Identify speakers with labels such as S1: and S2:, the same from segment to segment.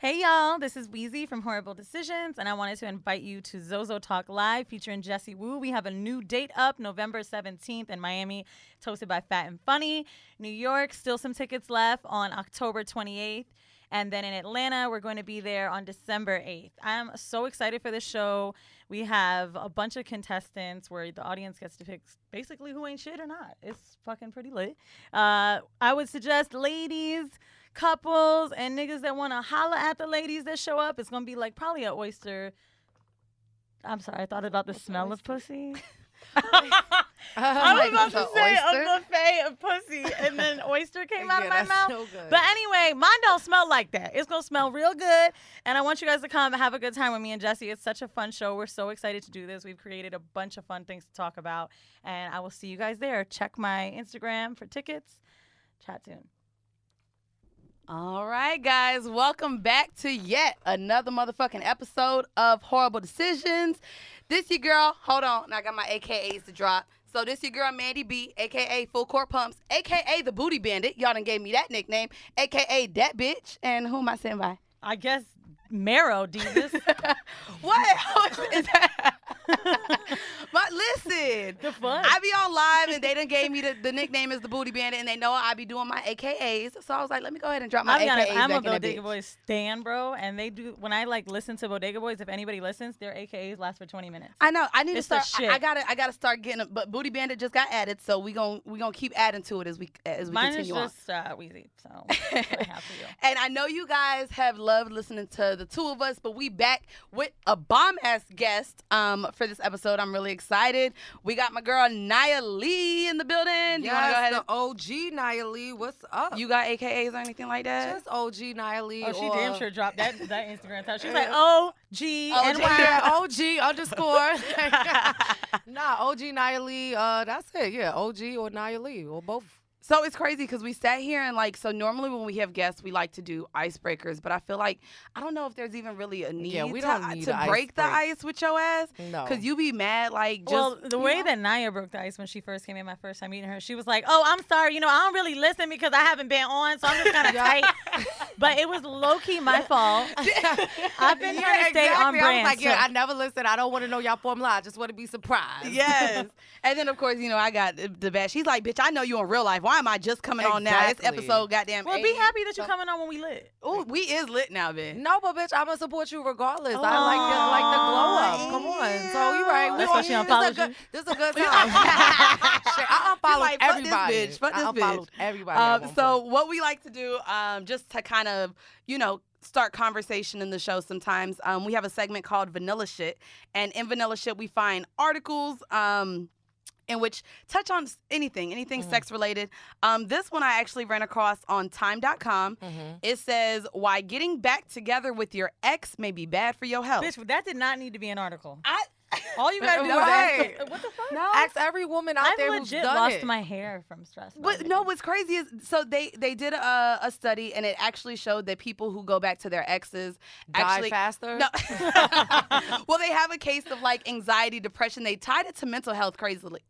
S1: Hey y'all, this is Weezy from Horrible Decisions, and I wanted to invite you to Zozo Talk Live featuring Jessie Woo. We have a new date up November 17th in Miami, hosted by Fat and Funny. New York, still some tickets left on October 28th. And then in Atlanta, we're going to be there on December 8th. I'm so excited for this show. We have a bunch of contestants where the audience gets to pick basically who ain't shit or not. It's fucking pretty lit. I would suggest ladies, couples, and niggas that want to holler at the ladies that show up. It's going to be like probably an oyster. I'm sorry, I thought about the smell of pussy. I was about to say a buffet of pussy, and then oyster came out of my mouth. So good. But anyway, mine don't smell like that. It's going to smell real good, and I want you guys to come and have a good time with me and Jessie. It's such a fun show. We're so excited to do this. We've created a bunch of fun things to talk about, and I will see you guys there. Check my Instagram for tickets. Chat soon.
S2: All right, guys. Welcome back to yet another motherfucking episode of Horrible Decisions. This your girl. Hold on. I got my AKAs to drop. So this your girl, Mandy B, a.k.a. Full Court Pumps, a.k.a. the Booty Bandit. Y'all done gave me that nickname, a.k.a. that bitch. And who am I saying by?
S1: I guess Marrow Divas.
S2: What is that? But listen,
S1: the fun.
S2: I be on live and they done gave me the nickname is the Booty Bandit, and they know I be doing my AKAs. So I was like, let me go ahead and drop my AKAs.
S1: I'm
S2: back
S1: a
S2: in that
S1: Bodega
S2: bitch.
S1: Boys stan, bro, and they do when I like listen to Bodega Boys. If anybody listens, their AKAs last for 20 minutes.
S2: I know. I need
S1: It's
S2: to
S1: the
S2: start.
S1: shit.
S2: I gotta start getting it. But Booty Bandit just got added, so we gonna keep adding to it as we
S1: Mine
S2: continue on.
S1: is just Weezy, so I have to do.
S2: And I know you guys have loved listening to the two of us, but we back with a bomb ass guest for this episode. I'm really excited. We got my girl Nia Lee in the building. Do you want to go ahead?
S3: The OG Nia Lee. What's up?
S2: You got AKAs or anything like that?
S3: Just OG Nia Lee.
S1: Oh, she damn sure dropped that Instagram tag. She was like, OG and
S3: Yeah, OG underscore. Nah, OG Nia Lee. That's it. Yeah, OG or Nia Lee or both.
S2: So it's crazy because we sat here and so normally when we have guests, we like to do icebreakers, but I feel like, I don't know if there's even really a need, to break the ice with your ass.
S3: No.
S2: Because you be mad
S1: the way that Nia broke the ice when she first came in, my first time meeting her, she was like, oh, I'm sorry, I don't really listen because I haven't been on, so I'm just kind of tight. But it was low-key my fault. I've been trying to stay on brand.
S3: I was like, I never listen. I don't want to know y'all formula. I just want to be surprised.
S2: Yes. And then, of course, I got the bad. She's like, bitch, I know you in real life. Why am I just coming on now? This episode, goddamn.
S1: Well, be happy that you're coming on when we lit.
S2: Oh, we is lit now, bitch.
S3: No, but bitch, I'm gonna support you regardless. I like the glow up. Come on. So you right.
S1: That's why she unfollowed you.
S3: This is a good time. I unfollowed everybody.
S2: Fuck this bitch.
S3: I unfollowed everybody.
S2: So what we like to do, just to kind of, start conversation in the show sometimes, we have a segment called Vanilla Shit. And in Vanilla Shit, we find articles, in which touch on anything sex related. This one I actually ran across on time.com. It says, why getting back together with your ex may be bad for your health.
S1: Bitch, that did not need to be an article. All you gotta do is ask, what the fuck?
S3: No. Ask every woman out there who's done it.
S1: I've legit lost my hair from stress.
S2: But no, what's crazy is, so they did a study, and it actually showed that people who go back to their exes
S3: die faster.
S2: No. Well, they have a case of anxiety, depression. They tied it to mental health crazily.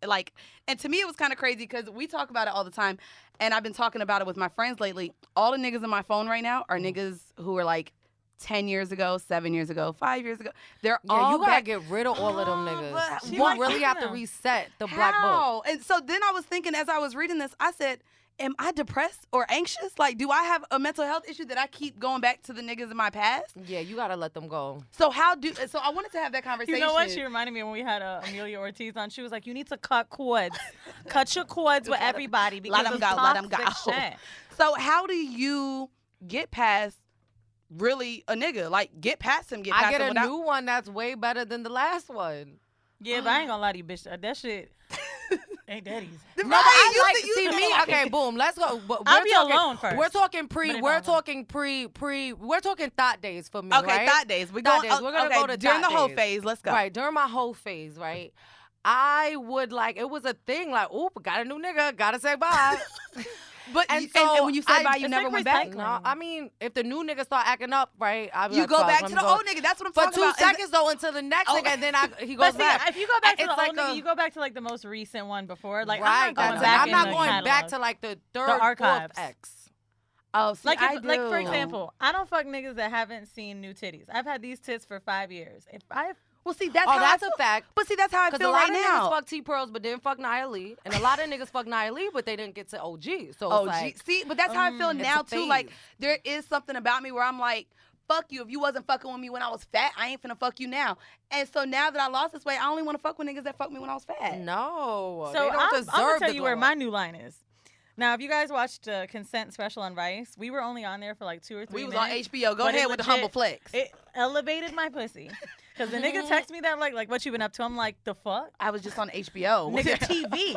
S2: And to me, it was kind of crazy because we talk about it all the time, and I've been talking about it with my friends lately. All the niggas in my phone right now are niggas who are 10 years ago, 7 years ago, 5 years ago. They're all
S3: you gotta
S2: back.
S3: get rid of all of them niggas.
S2: You
S3: You really have to reset the black book.
S2: And so then I was thinking, as I was reading this, I said, am I depressed or anxious? Do I have a mental health issue that I keep going back to the niggas in my past?
S3: Yeah, you gotta let them go.
S2: So so I wanted to have that conversation.
S1: You know what? She reminded me when we had Amelia Ortiz on. She was like, you need to cut cords. Cut your cords with everybody because
S2: let them go.
S1: Shit.
S2: So how do you get past really a nigga? Get past him,
S3: I get a new one that's way better than the last one.
S1: Yeah, but I ain't gonna lie to you, bitch. That shit ain't that easy.
S3: No, see me. Okay, boom. Let's go.
S1: I'll be alone first.
S3: We're talking We're talking thought days for me.
S2: Okay,
S3: right?
S2: thought days. We're
S3: gonna go to
S2: during the whole
S3: days.
S2: phase. Let's go.
S3: Right, during my whole phase, right? I would it was a thing oop, got a new nigga, gotta say bye.
S2: But and when you said bye, you never went back?
S3: No, I mean, if the new nigga start acting up, right, I'll be
S2: you go back to the old nigga. That's what I'm talking about.
S3: For 2 seconds, though, until the next nigga, and then he goes back.
S1: If you go back to the old nigga, you go back to the most recent one before.
S3: Right, I'm not going back to the third,
S1: archives.
S3: fourth ex.
S2: Oh, see,
S1: Like,
S2: I
S1: if,
S2: do.
S1: like for example, I don't fuck niggas that haven't seen new titties. I've had these tits for 5 years. If I
S2: well, see, that's how
S3: that's
S2: I
S3: a
S2: feel.
S3: fact.
S2: But see, that's how I
S3: Because
S2: feel
S3: a lot
S2: right
S3: of
S2: now.
S3: niggas fuck T-Pearls but didn't fuck Nia Lee. And a lot of niggas fuck Nia Lee but they didn't get to OG. So it's like,
S2: see, but that's how I feel
S3: it's
S2: now
S3: a
S2: too. Like,
S3: phase.
S2: there is something about me where I'm like, fuck you. If you wasn't fucking with me when I was fat, I ain't finna fuck you now. And so now that I lost this weight, I only want to fuck with niggas that fucked me when I was fat.
S3: no.
S1: So
S3: they don't
S1: I'm
S3: deserve
S1: gonna tell
S3: the
S1: you where
S3: glow
S1: my
S3: up.
S1: new line is. Now, if you guys watched Consent Special on Vice, we were only on there for like 2 or 3
S2: We was
S1: minutes.
S2: on HBO. Go
S1: but it
S2: ahead with the
S1: legit-
S2: humble flex.
S1: It elevated my pussy. Because the nigga texted me that, like, what you been up to? I'm like, the fuck?
S2: I was just on HBO.
S1: Nigga, TV.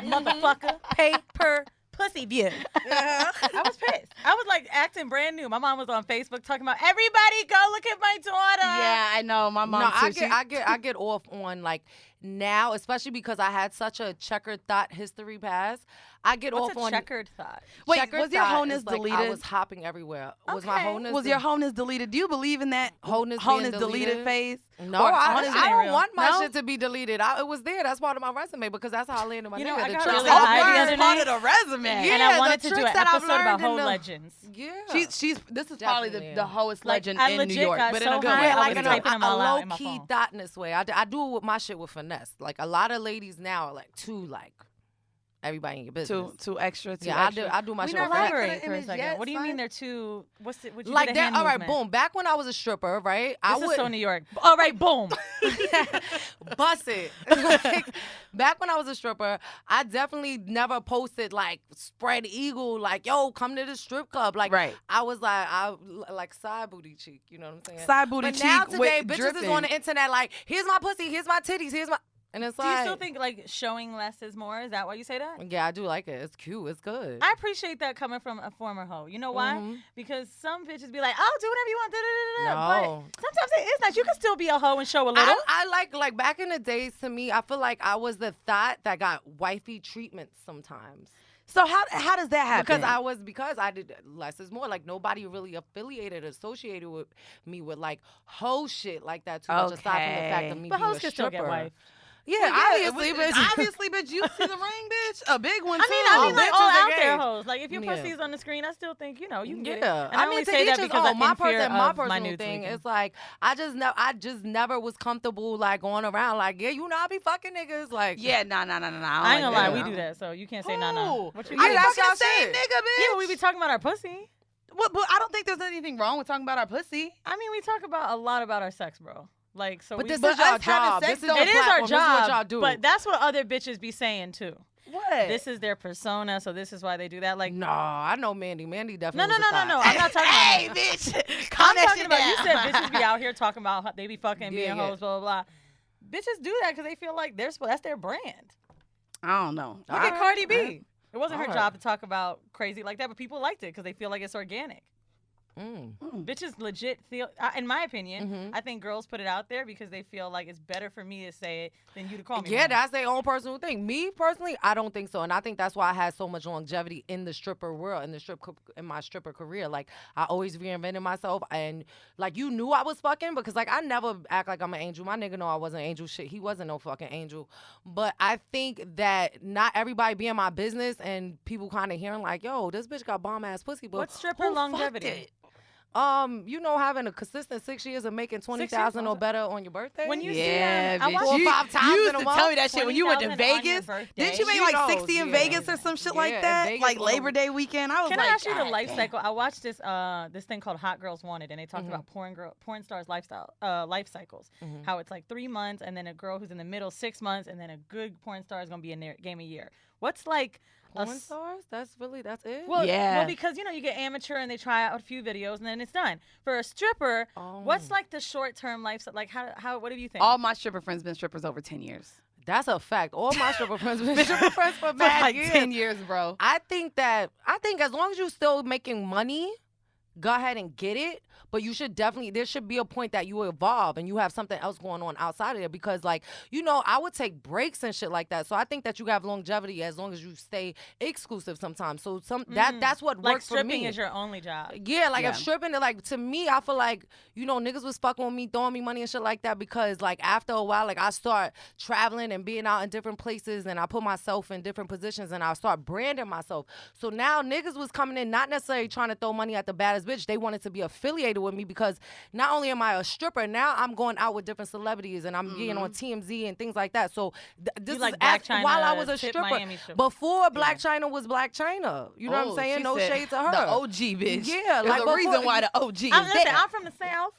S1: Motherfucker. Pay per pussy view. I was pissed. I was like acting brand new. My mom was on Facebook talking about, everybody go look at my daughter.
S2: Yeah, I know. My mom
S3: No,
S2: too.
S3: I get off on like now, especially because I had such a checkered thought history past. I get
S1: What's
S3: off
S1: a
S3: on
S1: checkered thought?
S2: Wait,
S3: checkered
S2: was your
S3: thought
S2: wholeness
S3: is like
S2: deleted?
S3: I was hopping everywhere. Was my
S1: Okay.
S3: wholeness
S2: Was your wholeness deleted? Do you believe in that
S3: Wholeness being
S2: deleted
S3: deleted?
S2: phase?
S3: No,
S2: Or
S3: I
S2: wholeness
S1: ain't
S3: don't
S1: real.
S3: want my
S2: No?
S3: shit to be deleted. It was there. That's part of my resume because that's how I landed my
S1: You know,
S3: nigga.
S1: I
S3: The
S1: got
S3: tricks
S1: really
S3: that
S1: high
S3: I've
S1: the
S3: learned-
S1: other
S2: part
S1: night.
S2: of the resume.
S3: Yeah,
S1: And I
S3: the
S1: wanted to do
S3: tricks
S1: an
S3: that I've
S1: episode about
S3: learned in
S1: hoe
S3: the-
S1: legends.
S3: Yeah.
S2: This is probably
S3: Definitely.
S2: the hoest
S1: Like,
S2: legend
S1: I
S2: in New
S1: legit
S2: York,
S1: got
S2: but in
S1: so
S2: a good
S1: high,
S2: way.
S1: I
S3: like
S1: was
S3: in
S1: typing them all out in my
S3: low-key
S1: phone.
S3: thoughtness way. I do with my shit with finesse. Like a lot of ladies now are like too like everybody in your business.
S2: Too extra. Too
S3: Yeah,
S2: extra.
S3: I do my
S2: We
S3: shit
S2: never
S3: with finesse.
S2: had
S1: Elaborate
S2: the
S1: for a
S2: image
S1: second.
S2: yet,
S1: What do you
S2: son.
S1: mean they're too? What's it? What you
S3: Like
S1: did a
S3: that.
S1: hand
S3: All right,
S1: movement?
S3: boom. Back when I was a stripper, right?
S1: This is so New York. All right, boom.
S3: Bust it. Like, back when I was a stripper, I definitely never posted like spread eagle, like, yo, come to the strip club. Like,
S2: Right.
S3: I was like side booty cheek, you know what I'm saying?
S2: Side booty
S3: but now
S2: cheek
S3: today,
S2: with
S3: bitches is
S2: dripping.
S3: on the internet like, here's my pussy, here's my titties, here's my, and it's
S1: Do you
S3: like,
S1: still think like showing less is more? Is that why you say that?
S3: yeah, I do like it. It's cute. It's good.
S1: I appreciate that coming from a former hoe. You know why?
S3: Mhm.
S1: Because some bitches be like, "I'll do whatever you want."
S3: No.
S1: But sometimes it is nice. You can still be a hoe and show a little.
S3: I like back in the days, to me, I feel like I was the thought that got wifey treatment sometimes.
S2: So how does that happen?
S3: Because I did less is more. Like nobody really affiliated, associated with me with like hoe shit like that too much. Aside from the fact of me
S1: But
S3: being
S1: hoes
S3: a
S1: can still
S3: stripper.
S1: get wife.
S3: Yeah,
S2: Well, yeah,
S3: obviously,
S2: it was-
S3: bitch.
S2: obviously, bitch. You see the ring, bitch? A big one too.
S1: I mean, like
S3: bitches
S1: all
S3: are
S1: out there
S3: gay.
S1: hoes. Like if your
S3: Yeah.
S1: pussy is on the screen, I still think you can get it.
S3: Yeah,
S1: And I
S3: mean,
S1: only
S3: to
S1: say
S3: each
S1: that
S3: his
S1: because
S3: own.
S1: I'm
S3: my
S1: in fear
S3: my
S1: of my
S3: personal
S1: nudes
S3: thing.
S1: leaking.
S3: It's like I just never was comfortable like going around like, yeah, I be fucking niggas like.
S2: Yeah, nah.
S1: I ain't gonna lie, we
S3: that.
S1: do that, so you can't say nah.
S3: Who?
S1: What you
S3: Yeah,
S2: I
S1: mean?
S2: be
S3: that's
S2: fucking
S3: y'all
S2: the same
S3: shit.
S2: nigga, bitch.
S1: Yeah, but we be talking about our pussy.
S2: But I don't think there's anything wrong with talking about our pussy.
S1: I mean, we talk about a lot about our sex, bro. Like, so
S3: But
S1: we.
S3: this
S2: but
S3: is your
S2: us having
S3: job.
S2: sex
S3: This is
S2: don't-
S3: your
S1: It is our
S3: platform. This is what
S1: job,
S3: y'all do.
S1: but that's what other bitches be saying too.
S2: What?
S1: This is their persona, so this is why they do that. Like,
S3: no, I know Mandy. Mandy
S1: no,
S3: definitely.
S1: no,
S3: was a
S1: no, no, no.
S3: thought.
S1: I'm not talking
S2: Hey,
S1: about.
S2: bitch. Calm
S1: I'm
S2: that
S1: talking
S2: shit
S1: about. You
S2: down.
S1: said bitches be out here talking about how they be fucking being
S3: Yeah, yeah.
S1: hoes, blah blah blah. Bitches do that because they feel like that's their brand.
S2: I don't know.
S1: Look at Cardi B.
S3: Alright.
S1: It wasn't her
S3: Alright.
S1: job to talk about crazy like that, but people liked it because they feel like it's organic. Bitches legit feel, in my opinion,
S3: Mhm.
S1: I think girls put it out there because they feel like it's better for me to say it than you to call me.
S3: Yeah,
S1: one.
S3: that's their own personal thing. Me personally, I don't think so, and I think that's why I had so much longevity in the stripper world, in my stripper career. Like I always reinvented myself, and like you knew I was fucking because like I never act like I'm an angel. My nigga know I wasn't an angel. Shit, he wasn't no fucking angel. But I think that not everybody be in my business and people kind of hearing like, yo, this bitch got bomb ass pussy. But
S1: What's stripper
S3: who fucked
S1: longevity?
S3: it? Having a consistent 6 years of making 20,000 or better on your birthday.
S1: When you
S2: Yeah,
S1: see I
S2: bitch.
S1: watch
S3: 4 or
S2: You
S3: 5 times
S2: you used
S3: in a
S2: to
S3: month,
S2: tell me that shit when you went to
S1: 20,000 on your
S2: Vegas.
S1: birthday.
S2: Didn't you make
S3: She
S2: like
S3: knows,
S2: 60 in
S3: yeah.
S2: Vegas or some shit
S3: Yeah,
S2: like
S3: in
S2: that?
S3: Vegas
S2: Like
S3: was a-
S2: Labor Day weekend. I was
S1: Can
S2: like,
S1: I ask you the
S2: God
S1: life
S2: damn.
S1: cycle? I watched this thing called Hot Girls Wanted, and they talked about porn stars life cycles. How it's like 3 months, and then a girl who's in the middle 6 months, and then a good porn star is gonna be in their game a year. What's like
S3: porn stars? That's it?
S1: Well,
S2: Yeah.
S1: well, because you get amateur and they try out a few videos and then it's done. For a stripper, what's like the short-term life? Like how? What do you think?
S2: All my stripper friends been strippers over 10 years.
S3: That's a fact. All my stripper friends been stripper friends for
S2: For
S3: mad
S2: like
S3: years.
S2: 10 years, bro.
S3: I think as long as you still making money, go ahead and get it. But you should definitely, there should be a point that you evolve and you have something else going on outside of there. Because, like, you know, I would take breaks and shit like that. So I think that you have longevity as long as you stay exclusive sometimes. So that's what
S1: like
S3: works for me.
S1: stripping is your only job.
S3: Yeah, like if stripping, like to me, I feel like, you know, niggas was fucking with me, throwing me money and shit like that because like after a while, like I start traveling and being out in different places and I put myself in different positions and I start branding myself. So now niggas was coming in not necessarily trying to throw money at the baddest bitch. They wanted to be affiliated with me because not only am I a stripper, now I'm going out with different celebrities and I'm getting on TMZ and things like that. So this
S1: like
S3: is
S1: Blac Chyna,
S3: while I was a
S1: Tip
S3: stripper.
S1: Miami stripper.
S3: Before Blac Chyna was Blac Chyna. You know what I'm saying? No shade to her.
S2: The OG bitch.
S3: Yeah,
S2: there's
S3: like
S2: a reason why the OG is
S1: Listen,
S2: there.
S1: I'm from the South.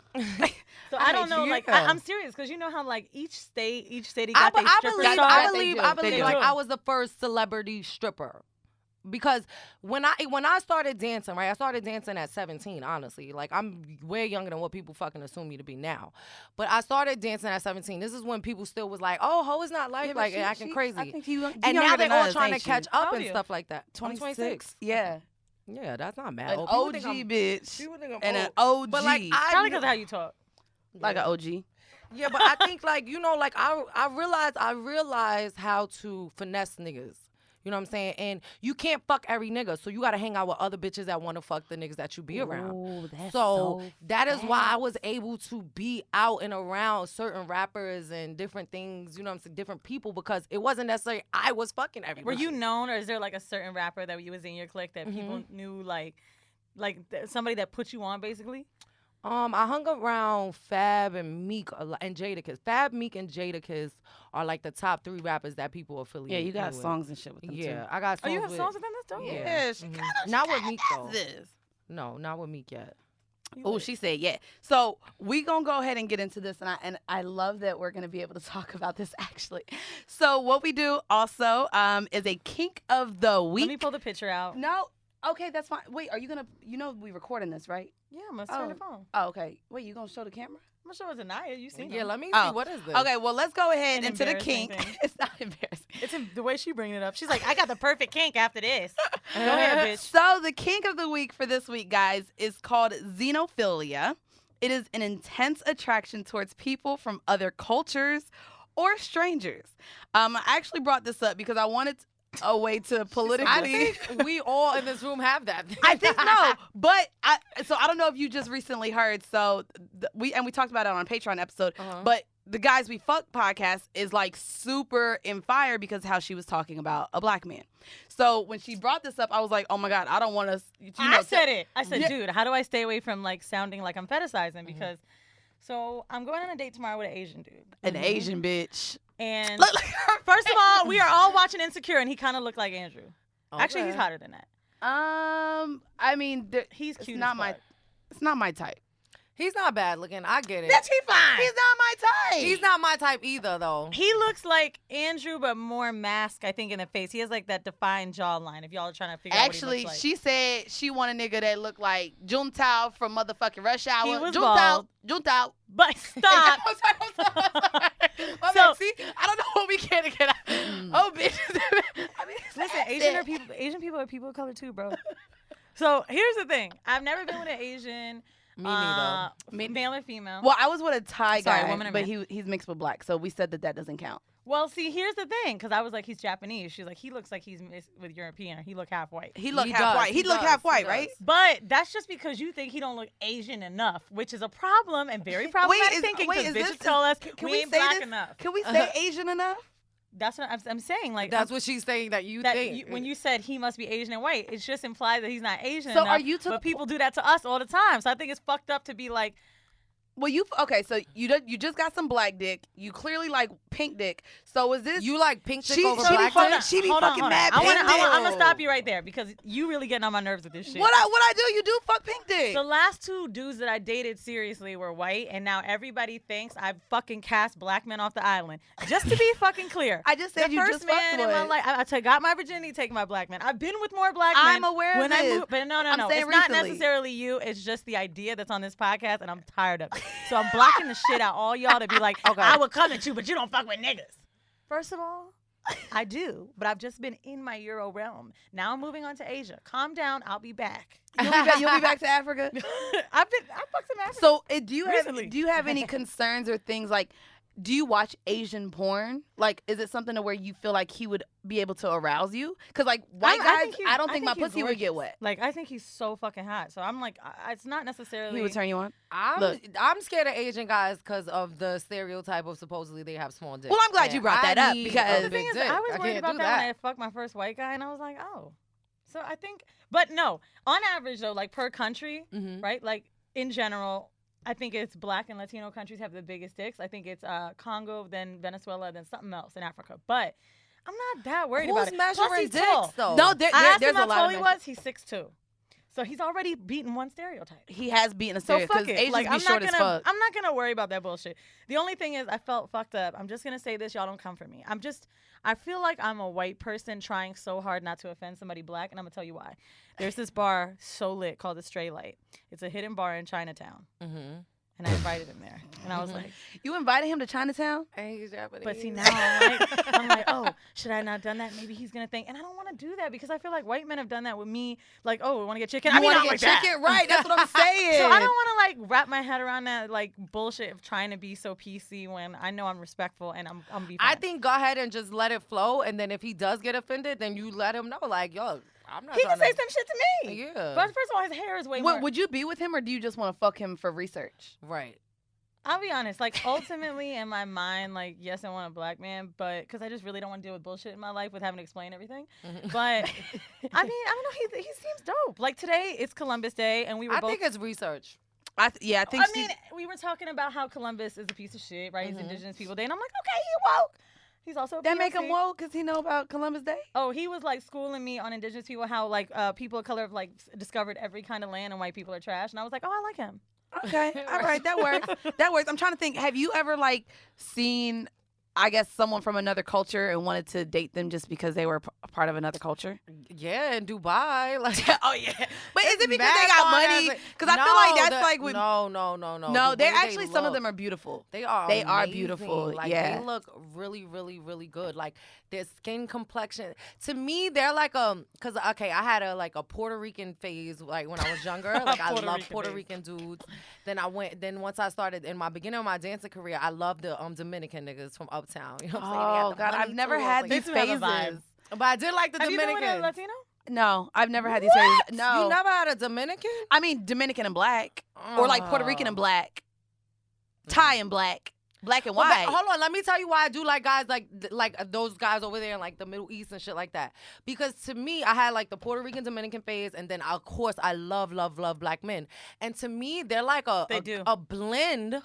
S1: So I don't know, like I'm serious because you know how like each city got their stripper
S3: I
S1: star?
S3: believe
S2: They
S3: like
S1: do.
S3: I was the first celebrity stripper. Because when I started dancing, right, I started dancing at 17, honestly. Like, I'm way younger than what people fucking assume me to be now. But I started dancing at 17. This is when people still was like, oh, ho is not like, and acting crazy.
S2: I think you
S3: and now they're all trying to catch
S1: How
S3: up
S1: old
S3: and
S1: are you?
S3: stuff like that.
S2: 26. Yeah.
S3: Yeah, that's not mad.
S2: An
S3: People
S2: OG
S3: think I'm-
S2: bitch.
S3: people think I'm
S2: And an
S3: old.
S2: OG.
S3: But like,
S1: Probably because of how you talk.
S2: like an OG.
S3: Yeah, but I think like, you know, like I realized how to finesse niggas. You know what I'm saying? And you can't fuck every nigga, so you gotta hang out with other bitches that want to fuck the niggas that you be around.
S2: Ooh, that's
S3: So that is why
S2: facts.
S3: I was able to be out and around certain rappers and different things, you know what I'm saying, different people, because it wasn't necessarily I was fucking
S1: Were
S3: everybody.
S1: you known, or is there like a certain rapper that you was in your clique that people knew, like somebody that put you on, basically?
S3: I hung around Fab and Meek a lot, and Jadakiss. Fab, Meek, and Jadakiss are like the top 3 rappers that people affiliate.
S2: Yeah, you got
S3: with.
S2: songs and shit with them
S3: Yeah,
S2: too.
S3: I got songs.
S1: Oh, you have
S3: with,
S1: songs with them? That's dope.
S2: Yeah, she
S3: Mhm.
S2: kinda-
S3: Not with Meek though.
S2: This.
S3: No, not with Meek yet.
S2: Oh, she said yeah. So we gonna go ahead and get into this, and I love that we're gonna be able to talk about this actually. So what we do also is a kink of the week.
S1: Let me pull the picture out.
S2: No, okay, that's fine. Wait, are you gonna? You know we recording this, right?
S1: Yeah, I'm gonna turn the phone.
S2: Oh, okay. Wait, you gonna show the camera?
S1: I'm gonna show it to Naya. You seen
S3: Yeah,
S1: them.
S3: let me see.
S2: Oh,
S3: What is this?
S2: Okay, well let's go ahead
S1: An
S2: into the
S1: embarrassing
S2: kink.
S1: thing.
S2: It's not embarrassing.
S1: It's in the way she bringing it up. She's like, I got the perfect kink after this. Go ahead, bitch.
S2: So the kink of the week for this week, guys, is called xenophilia. It is an intense attraction towards people from other cultures or strangers. I actually brought this up because I wanted a way to politically.
S3: I think we all in this room have that.
S2: I think no, but I don't know if you just recently heard. So we talked about it on a Patreon episode. But the Guys We Fuck podcast is like super in fire because of how she was talking about a black man. So when she brought this up, I was like, oh my God, I don't want to.
S1: I said it. I said,
S2: Yeah.
S1: dude, how do I stay away from like sounding like I'm fetishizing? Because so I'm going on a date tomorrow with an Asian dude.
S2: An Asian bitch.
S1: And
S2: Look like her.
S1: first of all, we are all watching Insecure, and he kind of looked like Andrew. Actually, he's
S3: Okay.
S1: hotter than that.
S2: I mean,
S1: He's
S2: it's
S1: cute.
S2: not
S1: as
S2: my.
S1: fuck.
S2: It's not my type.
S3: He's not bad looking. I get it.
S2: That's he fine. He's not my type.
S3: He's not my type either, though.
S1: He looks like Andrew, but more masked, I think, in the face. He has like that defined jawline. If y'all are trying to figure
S2: Actually,
S1: out what he looks like.
S2: she said she want a nigga that looked like Juntao from motherfucking Rush Hour.
S1: He was
S2: Juntao.
S1: bald.
S2: Juntao.
S1: But stop.
S2: I'm sorry. My
S1: So-
S2: bad. See, I don't know what we can't get out. Oh, bitch. I mean,
S1: Listen,
S2: that's it.
S1: Asian people are people of color too, bro. So here's the thing. I've never been with an Asian.
S3: Me neither.
S1: Male or female.
S2: Well, I was with a Thai
S1: Sorry,
S2: guy,
S1: woman or
S2: but
S1: man?
S2: he's mixed with black, so we said that doesn't count.
S1: Well, see, here's the thing, because I was like, he's Japanese. She's like, he looks like he's mixed with European. He look half white.
S2: He looked
S3: He
S2: half
S3: does,
S2: white.
S3: he
S2: He looked
S3: does,
S2: half
S3: he
S2: white,
S3: does.
S2: right?
S1: But that's just because you think he don't look Asian enough, which is a problem and very problematic thinking. Because bitches tell us
S2: can
S1: we ain't
S2: say
S1: black
S2: this?
S1: enough.
S2: Can we say Asian enough?
S1: That's what I'm saying. Like
S3: That's what she's saying that you
S1: that
S3: think.
S1: when you said he must be Asian and white, it just implies that he's not Asian
S2: So
S1: enough.
S2: are you to the
S1: But people do that to us all the time. So I think it's fucked up to be like,
S2: Well, okay, so you just got some black dick. You clearly like pink dick. So is this
S3: You like pink chick
S2: She-
S3: over
S2: she be
S3: black
S2: fucking-
S3: chick?
S2: she be
S1: hold on,
S2: fucking
S1: hold on.
S2: mad
S1: I'm
S2: pink
S1: gonna
S2: dick.
S1: stop you right there because you really getting on my nerves with this shit.
S2: what I do? You do fuck pink dick.
S1: The last 2 dudes that I dated seriously were white, and now everybody thinks I fucking cast black men off the island. Just to be fucking clear,
S2: I just said
S1: the
S2: you
S1: first
S2: just fucked
S1: man in my
S2: one.
S1: life, I got my virginity taken by black men. I've been with more black men.
S2: I'm aware of
S1: when I
S2: this.
S1: moved, but no,
S2: I'm
S1: it's
S2: saying
S1: not
S2: recently.
S1: necessarily you. It's just the idea that's on this podcast, and I'm tired of it. So I'm blocking the shit out all y'all to be like,
S3: Okay.
S1: I would come at you, but you don't fuck with niggas. First of all, I do, but I've just been in my Euro realm. Now I'm moving on to Asia. Calm down. I'll be back.
S2: You'll be back to Africa.
S1: I fucked some Africa.
S2: So,
S1: Recently.
S2: do you have any concerns or things like? Do you watch Asian porn? Like, is it something to where you feel like he would be able to arouse you? Because like white guys, I don't think my pussy would get wet.
S1: Like, I think he's so fucking hot. So I'm like, it's not necessarily.
S2: He would turn you on.
S3: I'm scared of Asian guys because of the stereotype of supposedly they have small dicks.
S2: Well, I'm glad you brought that up because
S1: the thing is, I was worried about that when I fucked my first white guy, and I was like, oh. So I think, but no, on average though, like per country, right? Like in general, I think it's Black and Latino countries have the biggest dicks. I think it's Congo, then Venezuela, then something else in Africa. But I'm not that worried about it.
S3: Who's measuring dicks
S1: tall.
S3: though?
S2: No,
S1: I asked
S2: there's
S1: him
S2: a
S1: how
S2: lot
S1: tall
S2: of
S1: he was. He's 6'2". So he's already beaten one stereotype.
S2: He has beaten a
S1: So
S2: stereotype
S1: fuck
S2: because
S1: it.
S2: Asians
S1: Like,
S2: be short as fuck.
S1: I'm not gonna worry about that bullshit. The only thing is, I felt fucked up. I'm just gonna say this. Y'all don't come for me. I feel like I'm a white person trying so hard not to offend somebody Black, and I'm gonna tell you why. There's this bar so lit called the Stray Light. It's a hidden bar in Chinatown. And I invited him there. And I was like,
S2: you invited him to Chinatown?
S3: And he's Japanese.
S1: but see, now I'm like, oh, should I not have done that? Maybe he's going to think. And I don't want to do that because I feel like white men have done that with me. Like, oh, we want to get chicken.
S2: You
S1: I mean,
S2: want
S1: not
S2: to
S1: like
S2: get chicken?
S1: that.
S2: Right, that's what I'm saying.
S1: So I don't want to like wrap my head around that like bullshit of trying to be so PC when I know I'm respectful and I'm be fine.
S3: I think go ahead and just let it flow, and then if he does get offended, then you let him know, like, yo, I'm not.
S1: He can
S3: trying
S1: say some shit to me.
S3: Yeah.
S1: But first of all, his hair is way more.
S2: Would you be with him or do you just want to fuck him for research?
S3: Right.
S1: I'll be honest, like ultimately in my mind, like yes, I want a Black man, but because I just really don't want to deal with bullshit in my life with having to explain everything. But I mean, I don't know, he seems dope. Like today, it's Columbus Day, and we were
S3: I
S1: both.
S3: think it's research.
S2: I think.
S1: I mean, we were talking about how Columbus is a piece of shit, right? It's Indigenous People Day, and I'm like, okay, he woke. He's also a
S2: that make him
S1: POC.
S2: woke because he know about Columbus Day.
S1: Oh, he was like schooling me on Indigenous people, how like people of color have like discovered every kind of land, and white people are trash. And I was like, oh, I like him.
S2: Okay, all right, that works. That works. I'm trying to think. Have you ever like seen, I guess, someone from another culture and wanted to date them just because they were a part of another culture?
S3: Yeah, in Dubai, like.
S2: Oh yeah, but is it because
S3: mad
S2: they got
S3: fun
S2: money?
S3: as
S2: Because I feel like that's like with
S3: no.
S2: no,
S3: The
S2: they're
S3: way
S2: actually
S3: they
S2: some of
S3: look.
S2: them are beautiful.
S3: They are
S2: amazing.
S3: beautiful. Like
S2: Yeah.
S3: they look really, really, really good. Like their skin complexion. To me, they're like cause okay, I had a Puerto Rican phase like when I was younger. Like I love Puerto Rican dudes. Then once I started in my beginning of my dancing career, I loved the Dominican niggas from Uptown. You know what I'm saying? They had
S2: Oh
S3: the
S2: God,
S3: money
S2: I've never
S3: too.
S2: had
S3: Like,
S2: these
S1: They do have a vibe.
S2: phases.
S3: but I did like the
S1: Have you been
S3: Dominicans.
S1: with a Latino?
S2: No, I've never had these phases. No,
S3: You never had a Dominican?
S2: I mean Dominican and Black, or like Puerto Rican and Black, Thai and Black, Black and
S3: Well,
S2: white.
S3: but hold on, let me tell you why I do like guys like those guys over there in like the Middle East and shit like that. Because to me, I had like the Puerto Rican Dominican phase, and then of course I love Black men. And to me, they're like a blend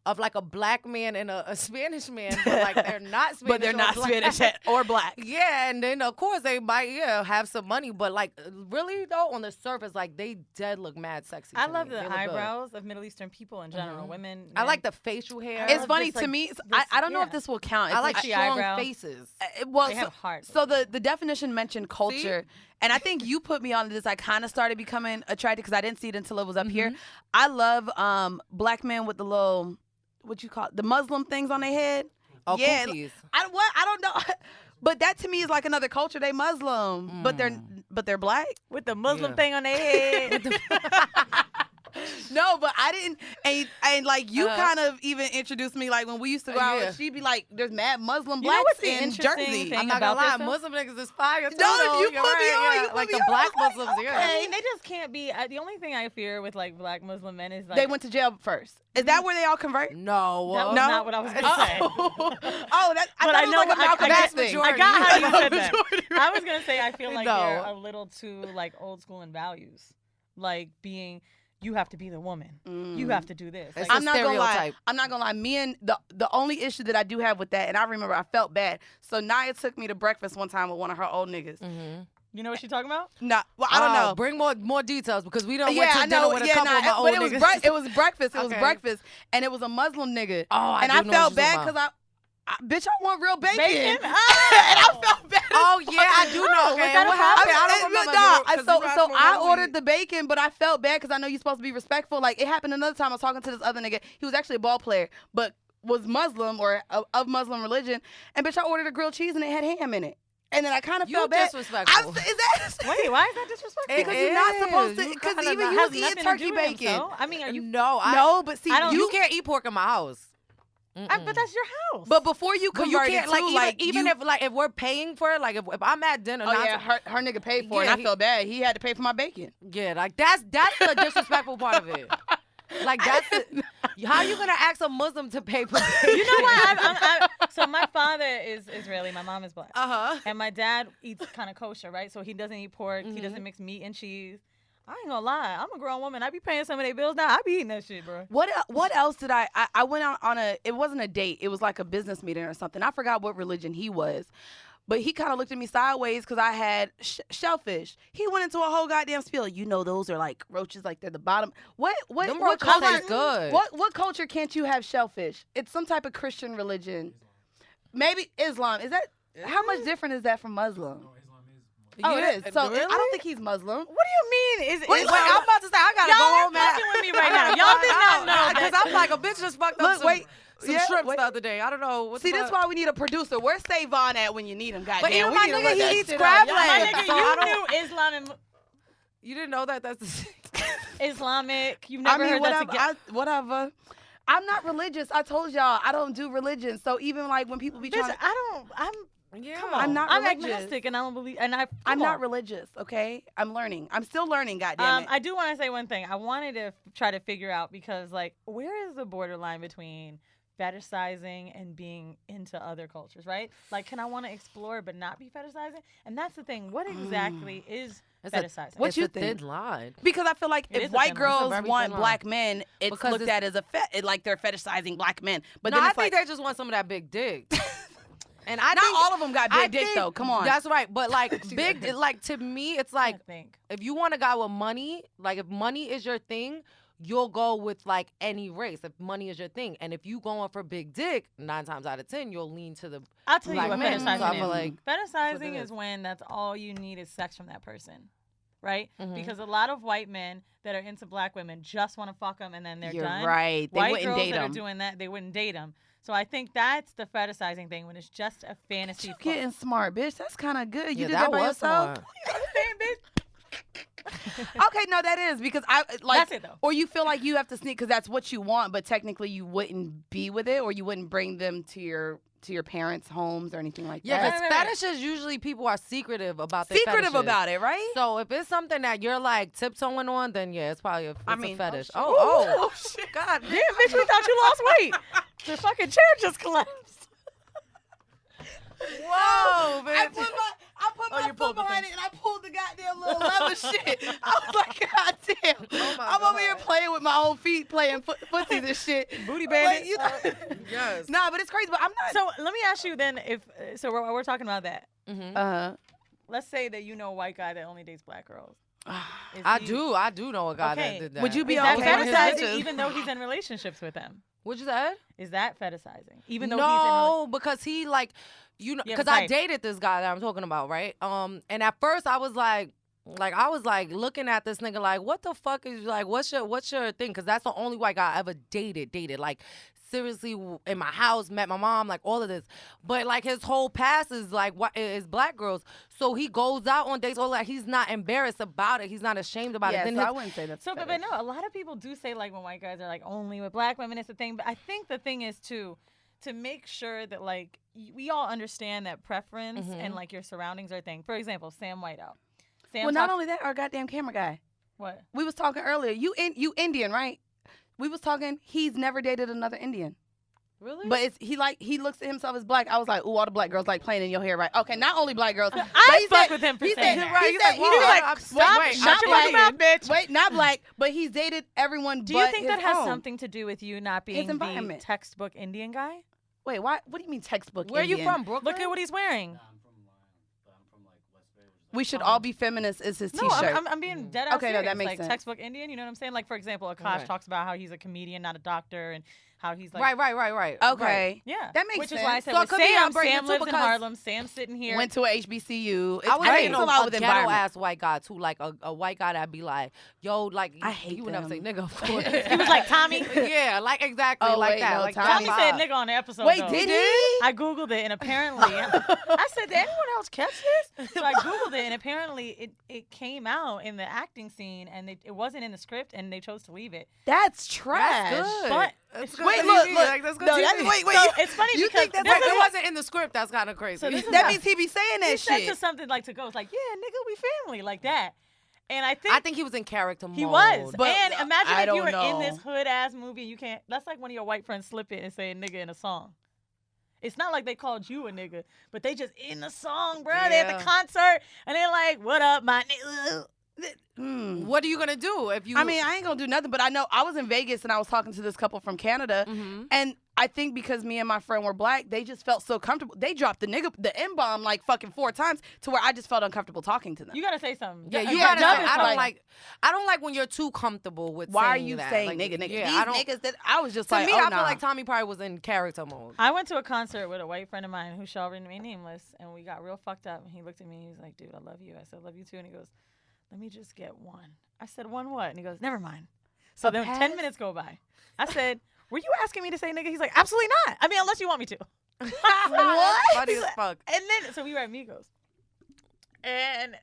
S3: of like a Black man and a Spanish man, but like they're not Spanish.
S2: But they're
S3: or
S2: not
S3: Black.
S2: Spanish or Black.
S3: Yeah, and then of course they might have some money, but like really though on the surface, like they dead look mad sexy.
S1: I
S3: to
S1: love
S3: me.
S1: the
S3: They look good.
S1: eyebrows of Middle Eastern people in general. Women.
S3: I like the facial hair.
S2: It's
S1: love
S2: funny
S1: this,
S2: to
S1: like,
S2: me.
S1: this-
S2: I don't know if
S1: yeah.
S2: this will count.
S3: I
S2: It's
S3: like
S1: the
S3: strong
S1: eyebrow.
S3: faces.
S2: well,
S1: They have heart.
S2: So the definition mentioned culture, and I think you put me on this. I kind of started becoming attracted because I didn't see it until it was up here. I love Black men with the little, what you call it, the Muslim things on their head.
S3: Oh,
S2: yeah,
S3: cookies.
S2: I don't know, but that to me is like another culture. They Muslim, but they're Black.
S1: with the Muslim
S3: Yeah.
S1: thing on their head.
S2: No, but I didn't, and like you kind of even introduced me like when we used to go out.
S3: Yeah.
S2: She'd be like, "There's mad Muslim
S1: You know
S2: blacks
S1: what's the
S2: in
S1: interesting
S2: Jersey."
S1: thing
S3: I'm not gonna lie,
S1: about this, though?
S3: Muslim niggas is fire too.
S2: No, if
S3: though.
S2: you
S3: You're
S2: put me
S3: right,
S2: on,
S3: yeah.
S2: you put
S3: like
S2: me
S3: the
S2: on.
S3: Black
S2: I was like,
S3: Muslims, yeah.
S1: I mean, they just can't be. The only thing I fear with like Black Muslim men is like
S2: They went to jail first. Is that where they all convert?
S3: No,
S1: that was
S2: No?
S1: not what I was gonna say.
S2: Oh, that I
S1: But
S2: thought
S1: I
S2: it was
S1: know
S2: like a
S1: what-
S2: Malcolm
S1: I
S2: X
S1: get-
S2: thing.
S1: I got how you said that.
S2: Majority,
S1: I was gonna say I feel like
S3: No.
S1: they're a little too like old school in values, like being you have to be the woman, you have to do this.
S3: It's
S1: Like,
S3: a
S2: I'm not gonna lie.
S3: stereotype.
S2: I'm not gonna lie. Me and the only issue that I do have with that, and I remember I felt bad. So Naya took me to breakfast one time with one of her old niggas.
S1: you know what she's talking about?
S2: Nah, well I don't know.
S3: Bring more details because we don't
S2: Yeah,
S3: went to
S2: I
S3: dinner
S2: know.
S3: with a
S2: Yeah,
S3: couple of my
S2: but
S3: old
S2: it was
S3: niggas.
S2: it was breakfast. It was
S3: Okay.
S2: breakfast, and it was a Muslim nigga.
S3: Oh, I
S2: and
S3: do
S2: I
S3: know
S2: felt
S3: what you're
S2: bad
S3: talking
S2: because bitch, I want real bacon.
S1: Bacon?
S2: and I felt bad.
S3: Oh yeah, I do know. Okay,
S1: that
S3: what
S1: a
S3: happened?
S2: I
S3: I don't remember.
S2: So I ordered the bacon, but I felt bad because I know you're supposed to be respectful. Like it happened another time. I was talking to this other nigga. He was actually a ball player, but was Muslim or of Muslim religion, and bitch, I ordered a grilled cheese and it had ham in it. And then I kind of felt bad.
S3: Disrespectful.
S2: Is that
S1: Wait, why is that disrespectful?
S2: because you're not supposed to. Because even you was eating turkey bacon.
S1: I mean, are you?
S2: No, but see,
S3: you can't eat pork in my house.
S1: But that's your house.
S2: But before you convert it to
S3: even if we're paying for it, like if I'm at dinner,
S2: her nigga paid for it. And I felt bad. He had to pay for my bacon.
S3: Yeah, like that's the disrespectful part of it. Like that's how you gonna ask a Muslim to pay for bacon?
S1: You know what? So my father is Israeli. My mom is black. And my dad eats kind of kosher, right? So he doesn't eat pork. He doesn't mix meat and cheese. I ain't gonna lie. I'm a grown woman. I be paying some of their bills now. I be eating that shit, bro.
S2: What else did I went on a, it wasn't a date. It was like a business meeting or something. I forgot what religion he was. But he kind of looked at me sideways because I had shellfish. He went into a whole goddamn spiel. You know, those are like roaches, like they're the bottom. What culture
S3: is good?
S2: What culture can't you have shellfish? It's some type of Christian religion. Maybe Islam. Is that how much different is that from Muslim? Oh, it is. So
S3: really?
S2: I don't think he's Muslim.
S1: What do you mean?
S3: Wait, I'm about to say I gotta go home, man.
S1: Y'all are fucking with me right now. Y'all did not know that.
S3: Because I'm like a bitch just fucked up some shrimp
S2: wait.
S3: the other day. I don't know.
S2: See, that's why we need a producer. Where's Savon at when you need him? Goddamn.
S3: But even
S2: we
S3: my
S2: need to
S3: nigga,
S2: look
S3: he
S2: that
S3: eats
S2: shit
S3: crab
S2: up.
S3: legs.
S1: My nigga,
S3: So
S1: you knew Islam and
S3: You didn't know that? That's
S1: Islamic. You've never heard that together.
S2: Whatever. I'm not religious. I told y'all I don't do religion. So even like when people be trying to, I'm not
S1: I'm
S2: religious.
S1: agnostic and I don't believe.
S2: I'm not religious. Okay, I'm learning. I'm still learning. Goddamn it.
S1: I do want to say one thing. I wanted to try to figure out because like where is the borderline between fetishizing and being into other cultures, right? Like, can I want to explore but not be fetishizing? And that's the thing. What exactly is fetishizing?
S2: What you think?
S3: Thin line.
S2: Because I feel like if white girls want black men, it's
S3: because
S2: looked at as like they're fetishizing black men. But
S3: no,
S2: then
S3: I
S2: it's
S3: think
S2: like,
S3: they just want some of that big dick. And
S2: not all of them got big dick though. Come on.
S3: That's right. But like big, like to me, it's like if you want a guy with money, like if money is your thing, you'll go with like any race if money is your thing. And if you going for big dick, 9 times out of 10, you'll lean to the
S1: I'll tell you
S3: black
S1: what
S3: men.
S1: fetishizing
S3: So I
S1: is.
S3: feel like
S1: Fetishizing is when that's all you need is sex from that person. Right?
S3: Mhm.
S1: Because a lot of white men that are into black women just want to fuck them and then they're
S2: You're
S1: done.
S2: right. They
S1: White
S2: wouldn't
S1: girls
S2: date
S1: that
S2: them.
S1: are doing that, they wouldn't date them. So I think that's the fetishizing thing when it's just a fantasy.
S2: You getting smart, bitch. That's kind of good. You
S3: yeah,
S2: did that by
S3: was
S2: yourself.
S3: smart.
S2: Okay, no, that is because I like.
S1: That's it though.
S2: Or you feel like you have to sneak because that's what you want, but technically you wouldn't be with it, or you wouldn't bring them to your parents' homes or anything like
S3: Yeah,
S2: that.
S3: because fetishes usually people are secretive about their
S2: Secretive
S3: fetishes.
S2: about it, right?
S3: So if it's something that you're like tiptoeing on, then yeah, it's probably a fetish.
S2: Oh, shit.
S3: God
S1: Damn, bitch, we thought you lost weight. The fucking chair just collapsed.
S3: Whoa, bitch.
S2: I put my foot behind it and I pulled the goddamn little leather shit. I was like, God damn. I'm over here playing with my own feet, playing footsies and shit.
S1: Booty bandit.
S3: Yes.
S2: Nah, but it's crazy. But I'm not.
S1: So let me ask you then if so we're talking about that.
S3: Mm-hmm.
S1: Let's say that you know a white guy that only dates black girls.
S3: I do know a guy that did that.
S2: Would you be
S1: Is that
S2: okay with
S1: fetishizing
S2: that?
S1: even though he's in relationships with them?
S3: What you said?
S1: Is that fetishizing? Even though
S3: no, because he like, you know,
S1: You have
S3: because
S1: a
S3: I
S1: type.
S3: dated this guy that I'm talking about, right? And at first I was like I was like looking at this nigga like, what the fuck is like, what's your thing? Because that's the only white guy I ever dated like. Seriously, in my house, met my mom, like all of this, but like his whole past is like what is black girls. So he goes out on dates, all that. He's not embarrassed about it. He's not ashamed about it. Then
S2: so I wouldn't say that's
S1: So, but no, a lot of people do say like when white guys are like only with black women, it's a thing. But I think the thing is to make sure that like we all understand that preference and like your surroundings are a thing. For example, Sam Whiteout.
S2: Well, not only that, our goddamn camera guy.
S1: What?
S2: We was talking earlier. You Indian, right? We was talking. He's never dated another Indian.
S1: Really?
S2: But he looks at himself as black. I was like, ooh, all the black girls like playing in your hair, right? Okay, not only black girls.
S1: I fuck with him for saying that.
S2: He said,
S3: wait,
S2: not
S1: your fucking mouth, bitch.
S2: Wait, not black, but he's dated everyone.
S1: Do
S2: but
S1: you think
S2: his
S1: that has
S2: own.
S1: something to do with you not being
S2: His environment.
S1: the textbook Indian guy?
S2: Wait, why? What do you mean textbook?
S3: Where
S2: Indian?
S3: you from, Brooklyn?
S1: Look at what he's wearing.
S2: We should all be feminists is his
S1: No,
S2: t-shirt.
S1: I'm being dead ass
S2: Okay, no,
S1: serious.
S2: that makes
S1: like
S2: sense.
S1: textbook Indian, you know what I'm saying? Like, for example, Akash talks about how he's a comedian, not a doctor, and how he's like...
S3: Right.
S2: Okay.
S1: Yeah.
S2: That makes
S1: Which
S2: sense.
S1: is why I said
S3: So it
S1: with
S3: could be
S1: Sam,
S3: upbringing
S1: Sam
S3: too,
S1: lives in
S3: because-
S1: Harlem. Sam's sitting here.
S2: Went to a HBCU.
S3: I was
S2: think
S3: thinking
S2: it's a lot with
S3: a
S2: environment.
S3: ghetto-ass white guy, too. Like, a white guy that'd be like, yo, like...
S2: I hate
S3: He would never say
S2: them.
S3: nigga, of course.
S1: He was like, Tommy.
S3: Yeah, like, exactly,
S2: Oh,
S3: like
S2: wait,
S3: that.
S2: no,
S3: like
S2: Tommy
S1: Tommy said nigga on the episode.
S2: Wait,
S1: though.
S2: did he?
S1: I Googled it, and apparently... I said, did anyone else catch this? So I Googled it, and apparently it came out in the acting scene, and it wasn't in the script, and they chose to leave it.
S2: That's trash.
S3: That's good.
S1: But
S3: That's
S1: it's
S3: good
S2: Wait,
S3: TV.
S2: look.
S3: Like, that's good
S2: No,
S3: TV.
S2: that's, wait.
S1: So it's funny
S2: you
S1: because
S2: think that's
S1: this
S3: Wait,
S1: is
S3: it
S1: what-
S3: wasn't in the script. That's kind of crazy.
S1: So this is
S2: that
S1: what-
S2: means he be saying
S1: he
S2: that
S1: said
S2: shit.
S1: to something like to Ghost, like, yeah, nigga, we family, like that. And I think
S3: he was in character mode.
S1: he was.
S2: But
S1: and imagine
S2: I
S1: if you
S2: don't
S1: were
S2: know.
S1: in this hood ass movie, you can't. That's like one of your white friends slip it and say a nigga in a song. It's not like they called you a nigga, but they just in the song, bro. They at
S3: Yeah.
S1: the concert and they're like, "What up, my nigga?"
S3: What are you gonna do if you?
S2: I mean, I ain't gonna do nothing, but I know I was in Vegas and I was talking to this couple from Canada, and I think because me and my friend were black, they just felt so comfortable. They dropped the N-bomb like fucking 4 times to where I just felt uncomfortable talking to them.
S1: You gotta say something.
S3: yeah, you
S2: Yeah,
S3: gotta.
S2: Doug
S3: Say,
S2: is
S3: I don't like when you're too comfortable with.
S2: Why are
S3: saying
S2: you
S3: that.
S2: saying
S3: Like,
S2: nigga?
S3: Yeah,
S2: These
S3: I don't.
S2: niggas that I was just
S3: To
S2: like,
S3: me,
S2: oh,
S3: I
S2: nah.
S3: feel like Tommy probably was in character mode.
S1: I went to a concert with a white friend of mine who shall remain nameless, and we got real fucked up. And he looked at me, he was like, "Dude, I love you." I said, "Love you too." And he goes, "Let me just get one." I said, "One what?" And he goes, "Never mind." So then 10 minutes go by. I said, "Were you asking me to say nigga?" He's like, "Absolutely not. I mean, unless you want me to."
S3: What? Funny as fuck.
S1: And then, so we were at Migos. And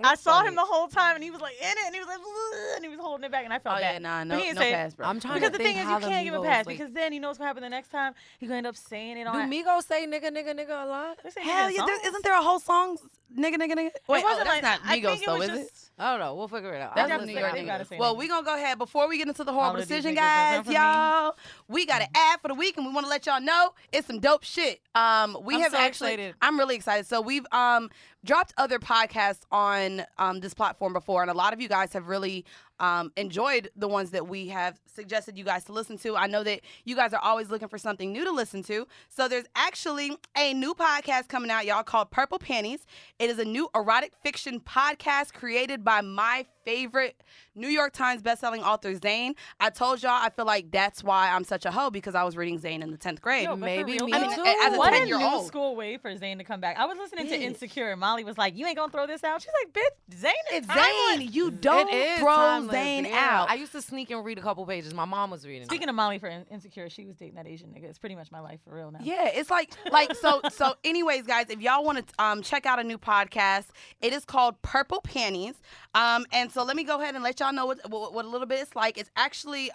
S1: I saw him the whole time, and he was like in it, and he was like, "Ugh," and he was holding it back, and I felt
S2: Oh
S1: bad.
S2: yeah, nah,
S1: But
S2: no,
S1: he didn't
S2: no
S1: say-
S2: pass, bro.
S3: I'm trying
S1: Because
S3: to
S1: the
S3: think
S1: thing is,
S3: how
S1: you
S3: the
S1: can't give him a
S3: Migos,
S1: pass,
S3: like-
S1: because then you know what's going to happen the next time. He's going to end up saying it
S3: Do
S1: on...
S3: Migos say nigga a lot?
S1: They say
S2: Hell
S1: nigga in
S2: yeah,
S1: songs.
S2: isn't there a whole song, nigga? Wait,
S1: It wasn't
S2: that's
S1: like,
S2: not
S1: I
S2: Migos
S1: think it
S2: though,
S1: was
S2: is it?
S1: just,
S3: I don't know. We'll figure it out.
S1: That's
S3: I'll
S1: definitely
S3: listen to
S1: right.
S3: it.
S1: You gotta say
S2: Well,
S1: nigga.
S2: we're going to go ahead. Before we get into the horrible
S1: All of these
S2: decision,
S1: niggas that
S2: guys,
S1: vote for me.
S2: y'all, we got an ad for the week, and we want to let y'all know it's some dope shit. We
S1: I'm
S2: have
S1: so
S2: actually,
S1: excited.
S2: I'm really excited. So we've dropped other podcasts on this platform before, and a lot of you guys have really enjoyed the ones that we have suggested you guys to listen to. I know that you guys are always looking for something new to listen to. So there's actually a new podcast coming out, y'all, called Purple Panties. It is a new erotic fiction podcast created by my favorite New York Times bestselling author, Zane. I told y'all I feel like that's why I'm such a hoe, because I was reading Zane in the 10th grade.
S1: Yo, but for
S3: Maybe
S1: real,
S3: me
S1: though,
S2: I mean,
S3: too.
S2: as a
S1: what a
S2: 10-year-old.
S1: new school way for Zayn to come back. I was listening to
S2: Bitch.
S1: Insecure, and Molly was like, "You ain't gonna throw this out." She's like, "Bitch, Zayn is
S2: It's
S1: timeless."
S2: Zane. You don't
S3: It is
S2: throw
S3: timeless,
S2: Zane
S3: yeah.
S2: out.
S3: I used to sneak and read a couple pages. My mom was reading.
S1: Speaking of Molly for Insecure, she was dating that Asian nigga. It's pretty much my life for real now.
S2: Yeah, it's like so anyways, guys, if y'all want to check out a new podcast, it is called Purple Panties. And so let me go ahead and let y'all know what a little bit it's like. It's actually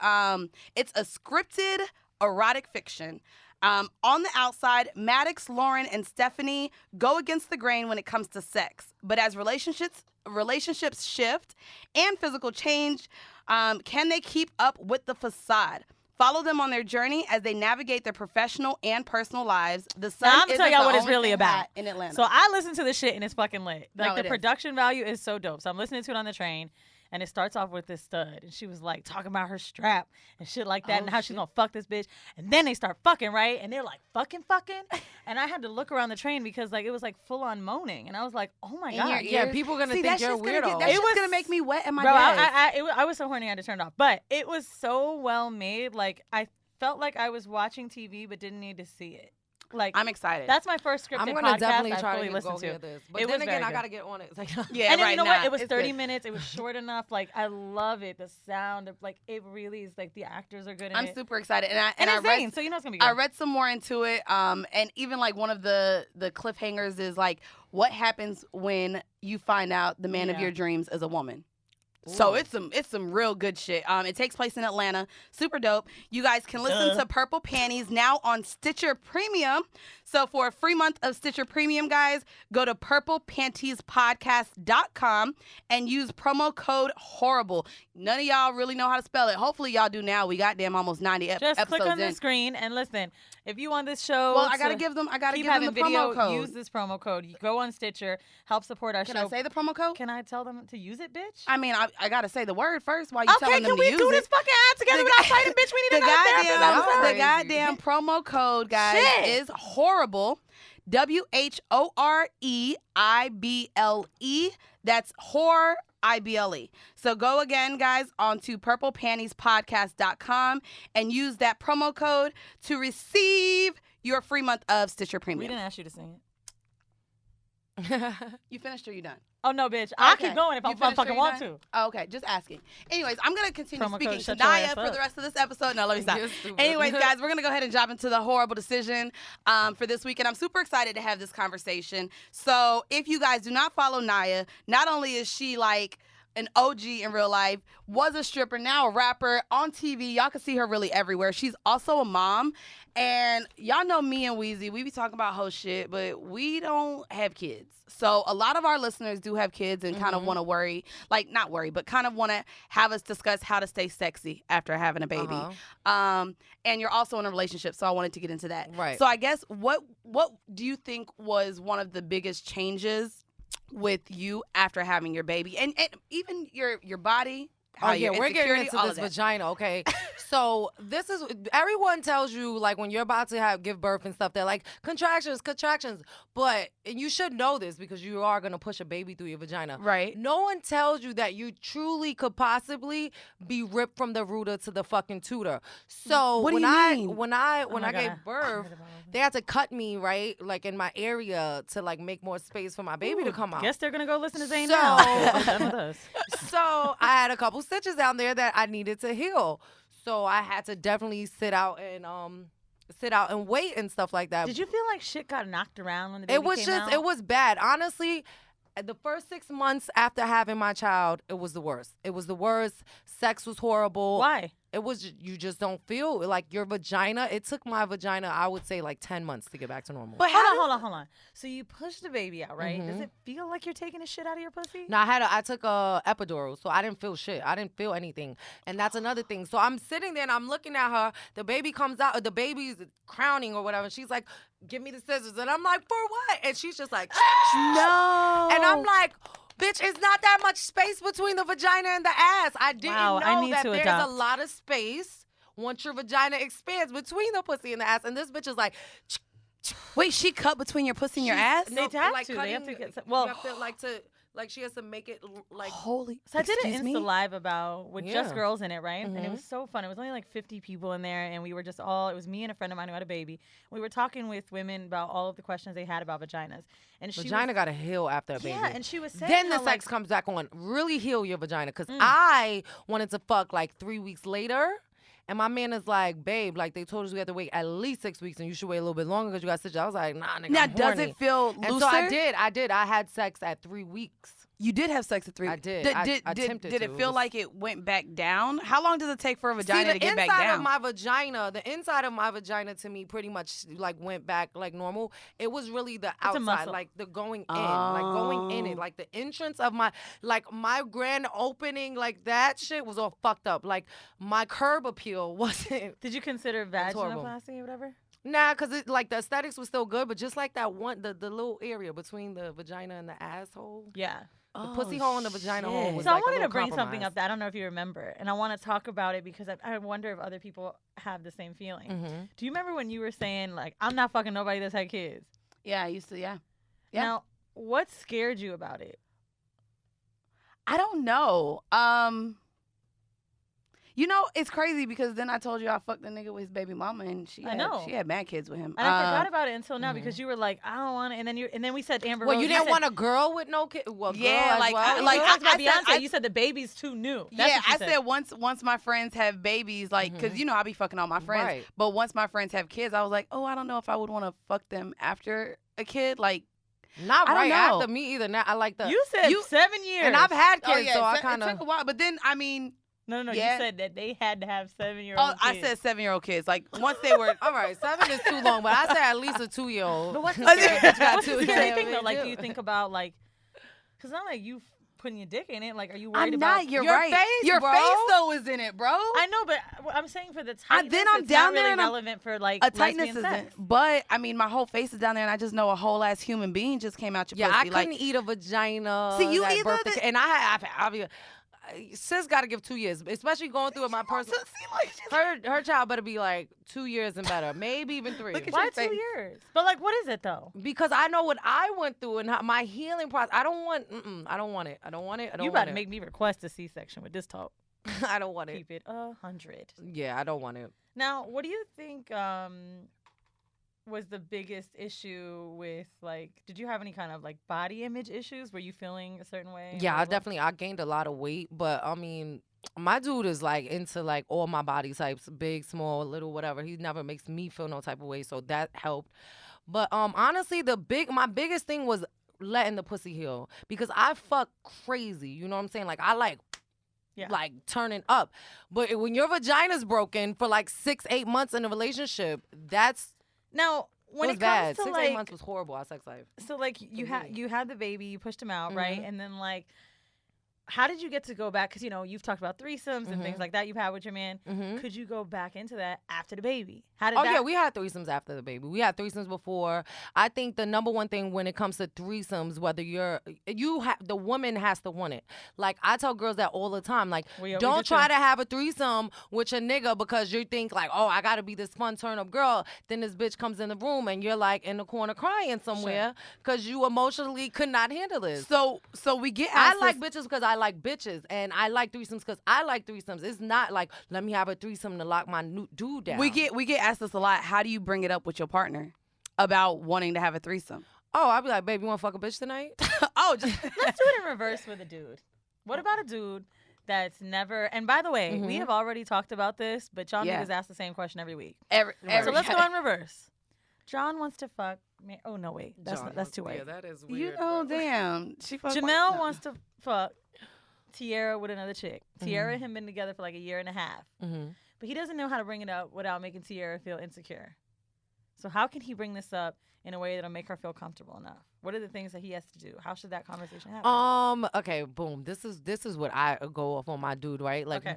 S2: it's a scripted erotic fiction. On the outside, Maddox, Lauren, and Stephanie go against the grain when it comes to sex. But as relationships shift and physical change, can they keep up with the facade? Follow them on their journey as they navigate their professional and personal lives. The sun
S1: Now, I'm gonna tell
S2: isn't
S1: y'all
S2: the
S1: what it's
S2: only
S1: really
S2: thing
S1: about.
S2: hot in Atlanta.
S1: So I listen to this shit and it's fucking lit. Like
S2: No,
S1: the
S2: it is.
S1: production value is so dope. So I'm listening to it on the train, and it starts off with this stud, and she was like talking about her strap and shit like that, and how she's gonna fuck this bitch. And then they start fucking, right? And they're like fucking, and I had to look around the train because like it was like full on moaning, and I was like, oh my god,
S3: Yeah, people gonna think you're a weirdo.
S2: That's
S1: It
S2: just
S1: was-
S2: gonna make me wet in my
S1: bro.
S2: bed.
S1: I was so horny I had to turn it off, but it was so well made. Like I felt like I was watching TV but didn't need to see it. Like
S2: I'm excited.
S1: that's my first scripted
S3: I'm gonna
S1: podcast
S3: definitely
S1: I
S3: try
S1: fully
S3: to
S1: listened
S3: go
S1: to.
S3: hear this. But
S1: It
S3: then
S1: was
S3: again,
S1: very
S3: I
S1: good.
S3: gotta get on it. It's like,
S2: yeah,
S1: And then
S2: right.
S1: you know what?
S2: Nah,
S1: It was
S2: it's
S1: 30
S2: good.
S1: minutes. It was short enough. Like I love it. The sound, like it really is. Like the actors are good in
S2: I'm
S1: it.
S2: super excited, and
S1: And
S2: I
S1: it's
S2: read
S1: Zayn, so you know it's gonna be good.
S2: I read some more into it, and even like one of the cliffhangers is like, what happens when you find out the man of
S1: Yeah.
S2: your dreams is a woman. So
S3: Ooh.
S2: it's some real good shit. It takes place in Atlanta. Super dope. You guys can listen to Purple Panties now on Stitcher Premium. So for a free month of Stitcher Premium, guys, go to purplepantiespodcast.com and use promo code HORRIBLE. None of y'all really know how to spell it. Hopefully y'all do now. We goddamn almost 90
S1: Just
S2: episodes
S1: click on
S2: in.
S1: the screen and listen. If you want this show,
S2: Well, I gotta
S1: to
S2: give them
S1: keep
S2: the
S1: having
S2: promo
S1: video.
S2: code.
S1: Use this promo code. You go on Stitcher. Help support our
S2: Can
S1: show.
S2: I say the promo code?
S1: Can I tell them to use it, bitch?
S2: I mean, I gotta say the word first while you
S1: Okay,
S2: telling them
S1: can
S2: to
S1: we
S2: use
S1: do
S2: it.
S1: this fucking ad together without fighting, bitch? We need
S2: The
S1: another therapist
S2: goddamn,
S1: episode.
S2: the goddamn promo code, guys,
S1: Shit.
S2: is horrible. WHOREIBLE. That's Whore IBLE. So go again, guys, onto purplepantiespodcast.com and use that promo code to receive your free month of Stitcher
S1: We
S2: Premium.
S1: didn't ask you to sing it.
S2: You finished or you done?
S1: Oh, no, bitch. I'll
S2: Okay.
S1: keep going if
S2: You
S1: I
S2: finished or
S1: fucking
S2: you
S1: want
S2: done?
S1: to.
S2: Oh, okay, just asking. Anyways, I'm going to continue
S1: Promo code
S2: speaking to
S1: shut your
S2: Naya
S1: ass
S2: for
S1: up.
S2: the rest of this episode. No, let me stop.
S3: You're stupid.
S2: Anyways, guys, we're going to go ahead and jump into the horrible decision for this week. And I'm super excited to have this conversation. So if you guys do not follow Naya, not only is she like an OG in real life, was a stripper, now a rapper, on TV. Y'all can see her really everywhere. She's also a mom. And y'all know me and Weezy, we be talking about whole shit, but we don't have kids. So a lot of our listeners do have kids and kind of want to worry, like not worry, but kind of want to have us discuss how to stay sexy after having a baby. And you're also in a relationship, so I wanted to get into that.
S3: Right.
S2: So I guess what do you think was one of the biggest changes with you after having your baby, and even your body?
S3: Oh yeah, we're getting
S2: insecurity,
S3: into
S2: all
S3: this
S2: of that.
S3: vagina, okay? So this is, everyone tells you, like, when you're about to give birth and stuff, they're like, contractions. But, and you should know this because you are going to push a baby through your vagina.
S2: Right.
S3: No one tells you that you truly could possibly be ripped from the rooter to the fucking tutor. So
S2: What do
S3: when
S2: you
S3: I
S2: mean?
S3: when I
S1: Oh my
S3: gave
S1: God.
S3: birth, they had to cut me, right, like in my area to like make more space for my baby to come out.
S1: Guess they're going to go listen to Zayn
S3: So-
S1: now. They're done with us.
S3: So I had a couple stitches down there that I needed to heal. So I had to definitely sit out and wait and stuff like that.
S1: Did you feel like shit got knocked around when the baby
S3: It was
S1: came
S3: just,
S1: out?
S3: it was bad. Honestly, the first 6 months after having my child, it was the worst. It was the worst. Sex was horrible.
S1: Why?
S3: It was, you just don't feel like your vagina. It took my vagina, I would say, like 10 months to get back to normal.
S2: But
S1: Hold on. So you push the baby out, right? Does
S3: Mhm.
S1: it feel like you're taking the shit out of your pussy?
S3: No, I took a epidural, so I didn't feel shit. I didn't feel anything, and that's another thing. So I'm sitting there and I'm looking at her. The baby comes out, the baby's crowning or whatever. She's like, "Give me the scissors," and I'm like, "For what?" And she's just like,
S2: No.
S3: and I'm like, "Bitch, it's not that much space between the vagina and the ass." I didn't
S1: Wow, I
S3: know
S1: need
S3: that
S1: to
S3: there's
S1: adopt.
S3: a lot of space once your vagina expands between the pussy and the ass. And this bitch is like,
S2: Wait, she cut between your pussy and your ass?
S1: They have
S3: like
S1: to. They have to
S3: cutting-
S1: get some- well-
S3: you have to like she has to make it like.
S2: Holy.
S1: So I did an
S2: excuse me?
S1: Insta Live about with just
S3: Yeah.
S1: girls in it, right? And it
S3: Mhm.
S1: was so fun. It was only like 50 people in there, and we were just all, it was me and a friend of mine who had a baby. We were talking with women about all of the questions they had about vaginas. And she
S3: Vagina
S1: was,
S3: got to heal after a baby.
S1: yeah, and she was saying
S3: Then the
S1: how,
S3: sex
S1: like,
S3: comes back on. Really heal your vagina. Because
S1: Mm.
S3: I wanted to fuck like 3 weeks later. And my man is like, "Babe, like they told us we had to wait at least 6 weeks and you should wait a little bit longer because you got stitches." I was like, "Nah, nigga,
S2: Now,
S3: I'm
S2: does
S3: horny."
S2: it feel
S3: And
S2: looser?
S3: so I did. I had sex at 3 weeks.
S2: You did have sex at 3
S3: I
S2: weeks.
S3: did.
S2: Did,
S3: I
S2: did,
S3: attempted
S2: did
S3: to.
S2: it
S3: It
S2: feel
S3: was-
S2: like it went back down? How long does it take for a vagina
S3: See,
S2: to
S3: the
S2: get back
S3: inside
S2: down?
S3: of my vagina, the inside of my vagina to me pretty much like went back like normal. It was really the
S1: a
S3: outside,
S1: muscle.
S3: like the going in, like going in it,
S2: Oh.
S3: like the entrance of my grand opening, like that shit was all fucked up. Like my curb appeal wasn't.
S1: did you consider
S3: was horrible.
S1: vaginoplasty or whatever?
S3: Nah, cause it like the aesthetics was still good, but just like that one, the little area between the vagina and the asshole,
S1: Yeah.
S3: the pussy hole and the vagina hole
S2: shit.
S3: was
S1: So I
S3: like a
S1: wanted to
S3: little
S1: bring something
S3: compromise.
S1: up that I don't know if you remember, and I want to talk about it because I wonder if other people have the same feeling.
S3: Mhm.
S1: Do you remember when you were saying like, "I'm not fucking nobody that's had kids"?
S2: Yeah, I used to, yeah. Yeah.
S1: Now, what scared you about it?
S2: I don't know. You know, it's crazy because then I told you I fucked a nigga with his baby mama and she had mad kids with him.
S1: And I forgot about it until now because
S3: mhm.
S1: you were like, "I don't want it," and then we said Amber
S3: Well,
S1: Rose.
S3: you didn't want a girl with no kid. Well,
S2: Yeah,
S3: girl
S2: like,
S3: as well.
S2: I-
S1: You
S2: like,
S1: talked about
S2: I said-
S1: Beyonce. You said the baby's too new. That's
S2: yeah,
S1: what you
S2: I said once my friends have babies, like, because,
S3: Mhm.
S2: you know, I be fucking all my friends.
S3: Right.
S2: But once my friends have kids, I was like, oh, I don't know if I would want to fuck them after a kid. Like,
S3: Not
S2: I don't
S3: right
S2: know.
S3: after me either. Now I like the.
S1: You said
S2: You-
S1: 7 years.
S3: and I've had
S2: oh,
S3: kids,
S2: yeah,
S3: so I
S2: it
S3: kind
S2: took a
S3: of.
S2: while. But then, I mean,
S1: No,
S2: Yeah.
S1: you said that they had to have 7-year-old
S2: oh, I
S1: kids.
S2: said 7-year-old kids. Like, once they were.
S3: All right, 7 is too long, but I say at least a 2-year-old.
S1: But what's the
S2: I
S1: scary,
S2: think-
S1: what's the
S3: two
S1: scary
S3: years.
S1: thing though? Like,
S3: Yeah.
S1: do you think about like, because not like you putting your dick in it. Like, are you worried
S2: I'm
S1: about?
S2: not. You're
S3: Your
S2: right.
S3: face,
S2: Your
S3: bro.
S2: face, though, is in it, bro.
S1: I know, but I'm saying for the tightness,
S2: then I'm
S1: it's
S2: down
S1: not
S2: there
S1: really
S2: and I'm-
S1: relevant for like
S2: A tightness
S1: lesbian
S2: isn't.
S1: sex.
S2: But, I mean, my whole face is down there, and I just know a whole ass human being just came out your
S3: Yeah, I
S2: pussy.
S3: couldn't
S2: Like,
S3: eat a vagina.
S2: See, you
S3: that
S2: either
S3: birthday
S2: the-
S3: ca- and I have. sis got to give 2 years, especially going through it. My personal, her child better be like 2 years and better, maybe even 3.
S1: Why 2 years? But like, what is it though?
S3: Because I know what I went through and how my healing process. I don't want it. I don't want it.
S1: You about to make me request a C-section with this talk.
S3: I don't want it.
S1: Keep it 100.
S3: Yeah, I don't want it.
S1: Now, what do you think was the biggest issue with, like, did you have any kind of like body image issues? Were you feeling a certain way?
S3: Yeah, I gained a lot of weight, but I mean, my dude is like into like all my body types, big, small, little, whatever. He never makes me feel no type of way, so that helped. But honestly, my biggest thing was letting the pussy heal, because I fuck crazy. You know what I'm saying? Like I like turning up. But when your vagina's broken for like 6-8 months in a relationship, that's
S1: now when it comes
S3: bad.
S1: to
S3: 6-8 months was horrible. Our sex life.
S1: So like you had the baby, you pushed him out, right? And then like, how did you get to go back? Because, you know, you've talked about threesomes and things like that you've had with your man. Could you go back into that after the baby? How did
S3: yeah, we had threesomes after the baby. We had threesomes before. I think the number one thing when it comes to threesomes, whether the woman has to want it. Like, I tell girls that all the time. Like, don't try to have a threesome with your nigga because you think like, oh, I got to be this fun turn-up girl. Then this bitch comes in the room and you're like in the corner crying somewhere because you emotionally could not handle this.
S2: So we get
S3: I like bitches because I like bitches, and I like threesomes because I like threesomes. It's not like, let me have a threesome to lock my new dude down.
S2: We get asked this a lot. How do you bring it up with your partner about wanting to have a threesome?
S3: Oh, I'd be like, babe, you want to fuck a bitch tonight?
S1: Let's do it in reverse with a dude. What about a dude that's never, and by the way, we have already talked about this, but y'all niggas ask the same question every week. So let's go in reverse. John wants to fuck me. Oh, no, wait. That's too white.
S3: Yeah, that is weird.
S2: Damn.
S1: Jamel wants to fuck Tierra with another chick. Tierra and him been together for like 1.5 years. But he doesn't know how to bring it up without making Tierra feel insecure. So how can he bring this up in a way that'll make her feel comfortable enough? What are the things that he has to do? How should that conversation happen?
S3: Okay, boom. This is what I go off on my dude, right? Like,
S1: okay.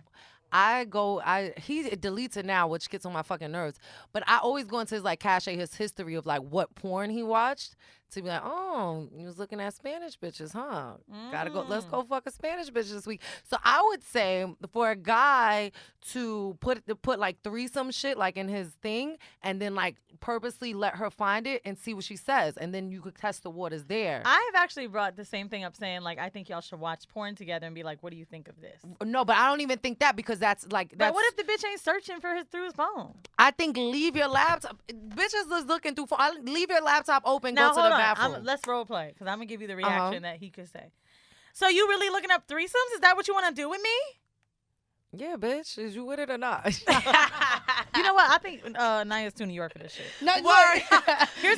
S3: He deletes it now, which gets on my fucking nerves. But I always go into his like cache his history of like what porn he watched to be like, oh, he was looking at Spanish bitches, huh? Gotta go. Let's go fuck a Spanish bitch this week. So I would say for a guy to put like threesome shit like in his thing, and then like purposely let her find it and see what she says, and then you could test the waters there.
S1: I have actually brought the same thing up, saying like, I think y'all should watch porn together and be like, what do you think of this?
S3: No, but I don't even think that, because that's like.
S1: But what if the bitch ain't searching through his phone?
S3: I think leave your laptop. Bitches is looking through. Leave your laptop open. Now, go to the bathroom.
S1: Let's role play, because I'm gonna give you the reaction that he could say. So you really looking up threesomes? Is that what you want to do with me?
S3: Yeah, bitch. Is you with it or not?
S1: You know what? I think Naya's too New York for this shit.
S2: No,
S1: here's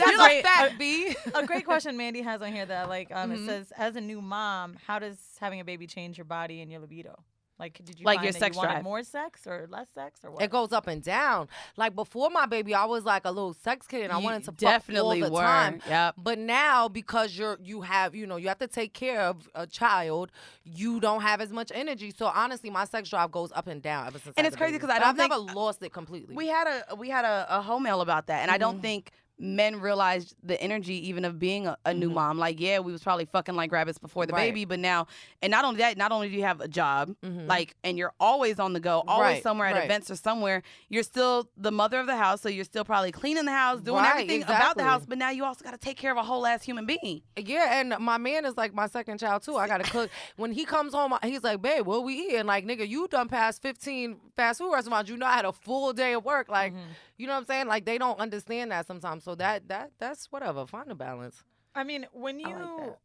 S1: a great question Mandy has on here that I like. It says, as a new mom, how does having a baby change your body and your libido? Like, did you
S2: like
S1: find
S2: your
S1: that
S2: sex
S1: you wanted
S2: drive?
S1: More sex or less sex or what?
S3: It goes up and down. Like before my baby, I was like a little sex kid and I wanted to
S2: definitely
S3: fuck all the time.
S2: Yep.
S3: But now, because you have to take care of a child, you don't have as much energy. So honestly, my sex drive goes up and down ever since.
S2: And it's crazy because I've
S3: never lost it completely.
S2: We had a home mail about that, and I don't think men realized the energy even of being a new mom. Like, yeah, we was probably fucking like rabbits before the baby, but now, and not only that, not only do you have a job, like, and you're always on the go, always somewhere at events or somewhere, you're still the mother of the house, so you're still probably cleaning the house, doing everything about the house, but now you also got to take care of a whole ass human being.
S3: Yeah, and my man is like my second child too. I got to cook. When he comes home, he's like, babe, what we eating? Like, nigga, you done past 15 fast food restaurants. You know I had a full day of work. Like, you know what I'm saying? Like, they don't understand that sometimes. So that's whatever. Find a balance.
S1: I mean, when you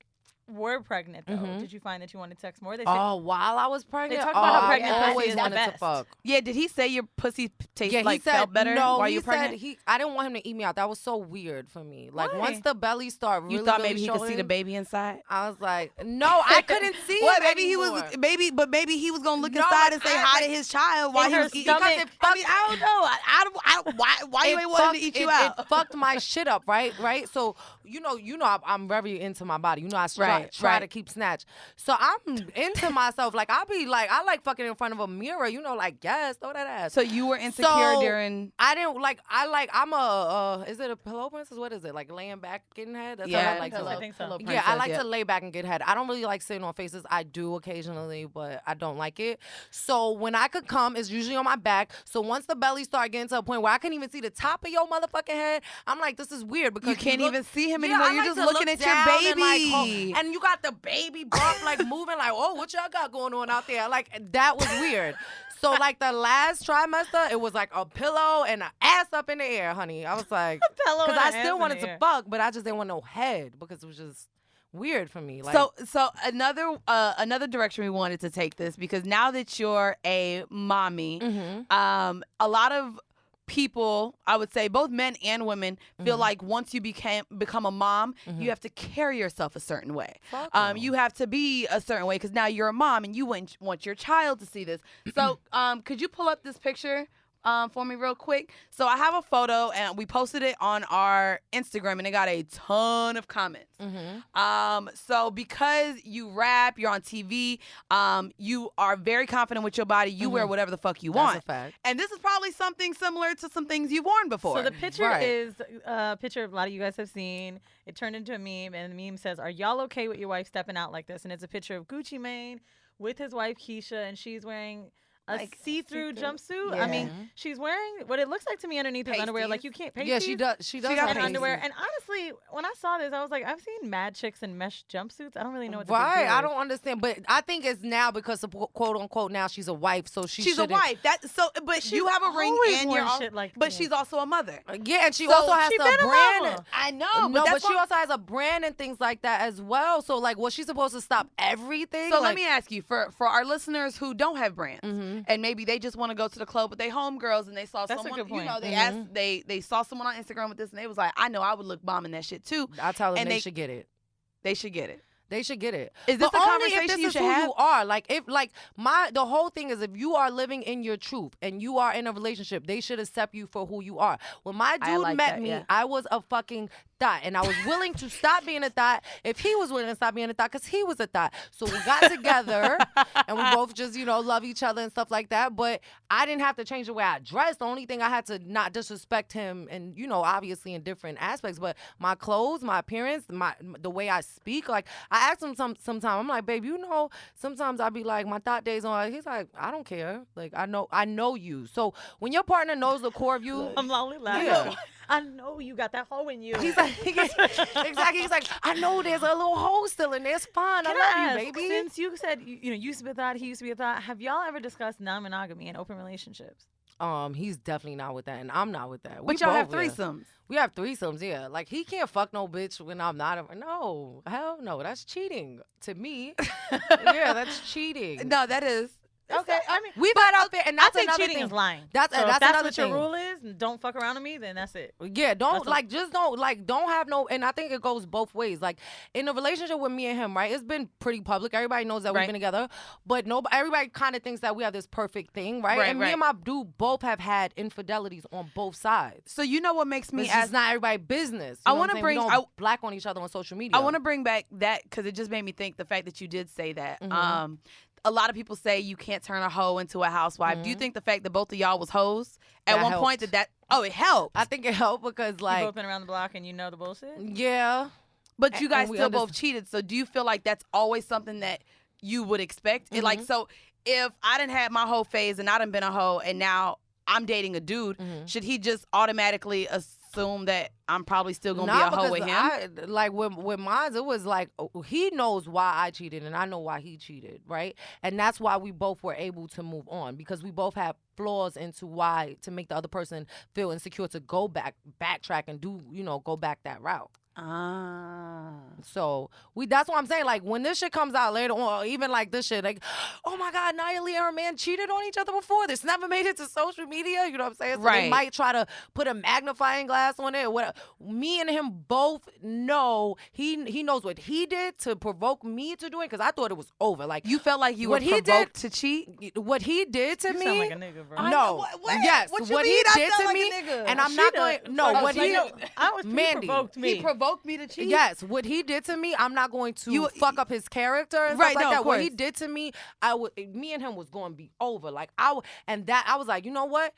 S1: were pregnant, though, did you find that you wanted sex more? They say,
S3: while I was pregnant?
S1: They talk about how pregnant
S3: I
S1: pussy
S3: always
S1: is the
S3: wanted
S1: best.
S3: to fuck.
S2: Yeah, did he say your pussy felt better
S3: no,
S2: while you were pregnant?
S3: I didn't want him to eat me out. That was so weird for me. Like,
S1: Why?
S3: once the belly started really,
S2: you thought
S3: really
S2: maybe he could see the baby inside?
S3: I was like, no, I couldn't see it
S2: maybe
S3: anymore.
S2: maybe he was gonna look inside and say hi to his child while he was eating.
S1: stomach.
S2: I don't know. Why you ain't wanting to eat you out?
S3: It fucked my shit up, right? So you know, I'm very into my body. You know, I stretch try to keep snatch. So I'm into myself. Like I be like, I like fucking in front of a mirror. You know, like yes, throw that ass.
S2: So you were insecure during.
S3: I didn't like. I'm a. Is it a pillow princess? What is it? Like laying back, getting head. That's
S2: Yeah,
S3: what I like to.
S1: I think so.
S3: Yeah, I like to lay back and get head. I don't really like sitting on faces. I do occasionally, but I don't like it. So when I could come, it's usually on my back. So once the belly start getting to a point where I can't even see the top of your motherfucking head, I'm like, this is weird because
S2: you can't even see him
S3: yeah,
S2: anymore.
S3: I
S2: You're
S3: like
S2: just
S3: to
S2: looking
S3: look
S2: at your
S3: down
S2: baby.
S3: and you got the baby bump like moving like, oh, what y'all got going on out there? Like that was weird. So like the last trimester, it was like a pillow and an ass up in the air, honey. I was like,
S1: Pillow
S3: because
S1: and
S3: I
S1: an
S3: still
S1: ass
S3: wanted
S1: in the
S3: to
S1: air.
S3: fuck, but I just didn't want no head because it was just weird for me. Like,
S2: So another direction we wanted to take this, because now that you're a mommy, a lot of people, I would say both men and women, feel like once you become a mom, you have to carry yourself a certain way. You have to be a certain way because now you're a mom and you want your child to see this. So could you pull up this picture for me real quick? So I have a photo and we posted it on our Instagram and it got a ton of comments. So because you rap, you're on TV, you are very confident with your body, you wear whatever the fuck you want.
S3: that's a fact.
S2: And this is probably something similar to some things you've worn before.
S1: So the picture
S3: Right.
S1: is a picture a lot of you guys have seen. It turned into a meme, and the meme says, "Are y'all okay with your wife stepping out like this?" And it's a picture of Gucci Mane with his wife Keisha, and she's wearing a
S2: Like
S1: see-through jumpsuit.
S2: Yeah.
S1: I mean, she's wearing what it looks like to me underneath is underwear. Like
S2: Pasties.
S1: you can't pasties.
S3: Yeah, she does. She does
S2: got
S3: have
S1: And
S2: pasties.
S1: underwear. And honestly, when I saw this, I was like, I've seen mad chicks in mesh jumpsuits. I don't really know what the big
S3: Right,
S1: deal
S3: I
S1: is.
S3: don't understand, but I think it's now because of quote unquote now she's a wife, so she's
S2: She's a wife. But
S1: She's
S2: you have a ring
S1: always
S2: and
S1: worn
S2: you're
S1: shit like
S2: but
S1: this.
S2: she's also a mother.
S3: Yeah, and she
S2: So
S3: also has
S1: she
S3: a
S1: been a
S3: brand.
S1: mama.
S2: I know,
S3: No, but
S2: that's
S3: she
S2: why-
S3: also has a brand and things like that as well. So like, was she supposed to stop everything?
S2: So
S3: like,
S2: let me ask you, for our listeners who don't have brands, and maybe they just want to go to the club with their homegirls and they saw
S1: That's a
S2: someone,
S1: good point.
S2: they asked, they saw someone on Instagram with this and they was like, I know I would look bomb in that shit too.
S3: I tell them
S2: and
S3: they
S2: they-
S3: should get it.
S2: They should get it.
S3: They should get it.
S2: Is this
S3: but
S2: a
S3: only if
S2: conversation
S3: this
S2: you
S3: is
S2: should
S3: who
S2: have?
S3: you are. Like if the whole thing is if you are living in your truth and you are in a relationship, they should accept you for who you are. When my
S2: I
S3: dude
S2: like
S3: met
S2: that,
S3: me,
S2: yeah.
S3: I was a fucking thought, and I was willing to stop being a thought if he was willing to stop being a thought because he was a thought. So we got together and we both just love each other and stuff like that. But I didn't have to change the way I dressed. The only thing I had to not disrespect him, and obviously in different aspects, but my clothes, my appearance, the way I speak. Like I asked him sometimes, I'm like, babe, sometimes I be like, my thought days on. He's like, I don't care. Like I know you. So when your partner knows the core of you,
S1: I'm only laughing.
S3: Yeah.
S1: I know you got that hoe in you.
S3: he's like, exactly. He's like, I know there's a little hole still in there. It's fine.
S1: Can
S3: I love
S1: ask,
S3: you, baby.
S1: Since you said you used to be a thought, he used to be a thought. Have y'all ever discussed non-monogamy in open relationships?
S3: He's definitely not with that, and I'm not with that.
S2: But
S3: We
S2: y'all have
S3: both, yeah.
S2: threesomes.
S3: We have threesomes, yeah. Like he can't fuck no bitch when I'm not. No, hell no. That's cheating to me. Yeah, that's cheating.
S2: No, that is.
S1: Okay, I mean,
S3: We've had out there, and that's
S1: I think
S3: another
S1: cheating
S3: thing.
S1: is lying.
S3: That's
S1: So if that's
S3: another
S1: what
S3: thing.
S1: your rule is. And don't fuck around with me, then that's it.
S3: Yeah, don't
S1: That's
S3: don't have no. And I think it goes both ways. Like in a relationship with me and him, right? It's been pretty public. Everybody knows that we've
S2: Right.
S3: been together, but everybody kind of thinks that we have this perfect thing, right?
S2: Right,
S3: and me
S2: right.
S3: and my dude both have had infidelities on both sides.
S2: So you know what makes me
S3: It's
S2: ask?
S3: just not everybody business.
S2: I
S3: want
S2: wanna
S3: to
S2: bring-
S3: We
S2: I-
S3: don't black on each other on social media.
S2: I want to bring back that because it just made me think the fact that you did say that.
S3: Mhm.
S2: A lot of people say you can't turn a hoe into a housewife. Do you
S3: Mhm.
S2: think the fact that both of y'all was hoes at
S3: That
S2: one point
S3: helped.
S2: it helped?
S3: I think it helped because
S1: You
S3: like
S1: both been around the block and you know the bullshit.
S3: yeah.
S2: But you
S3: and
S2: guys
S3: we
S2: still both
S3: understand.
S2: cheated. So do you feel like that's always something that you would expect? It, like,
S3: Mhm.
S2: so if I didn't have my hoe phase and I done been a hoe and now I'm dating a dude,
S3: Mhm.
S2: should he just automatically assume that I'm probably still gonna be a hoe with him?
S3: Like with mine, it was like he knows why I cheated and I know why he cheated, right? And that's why we both were able to move on because we both have flaws into why to make the other person feel insecure to go backtrack and go back that route.
S2: Ah.
S3: So that's what I'm saying. Like when this shit comes out later on, or even like this shit, like, oh my God, Nia Lee and her man cheated on each other before. This never made it to social media. You know what I'm saying? So
S2: Right.
S3: they might try to put a magnifying glass on it. What me and him both know he knows what he did to provoke me to do it because I thought it was over. Like
S2: You felt like you were
S3: What he
S2: provoked
S3: did-
S2: to cheat?
S3: what he did to
S1: You
S3: me.
S1: sound like a nigga, bro.
S2: I
S3: No.
S2: know. What?
S3: Yes.
S2: What you
S3: What
S2: mean
S3: he
S2: I
S3: did
S2: sound
S3: to
S2: like a
S3: me,
S2: nigga?
S3: and I'm
S1: She
S3: not
S1: done-
S3: going. No.
S1: Oh,
S3: What
S1: so
S3: he?
S1: you- I was he
S3: Mandy.
S1: provoked me.
S2: He provoked provoke me to cheat.
S3: Yes, what he did to me, I'm not going to fuck up his character and
S2: Right,
S3: stuff like
S2: no,
S3: that.
S2: of
S3: What he
S2: course.
S3: did to me, me and him was going to be over. Like I was like, you know what?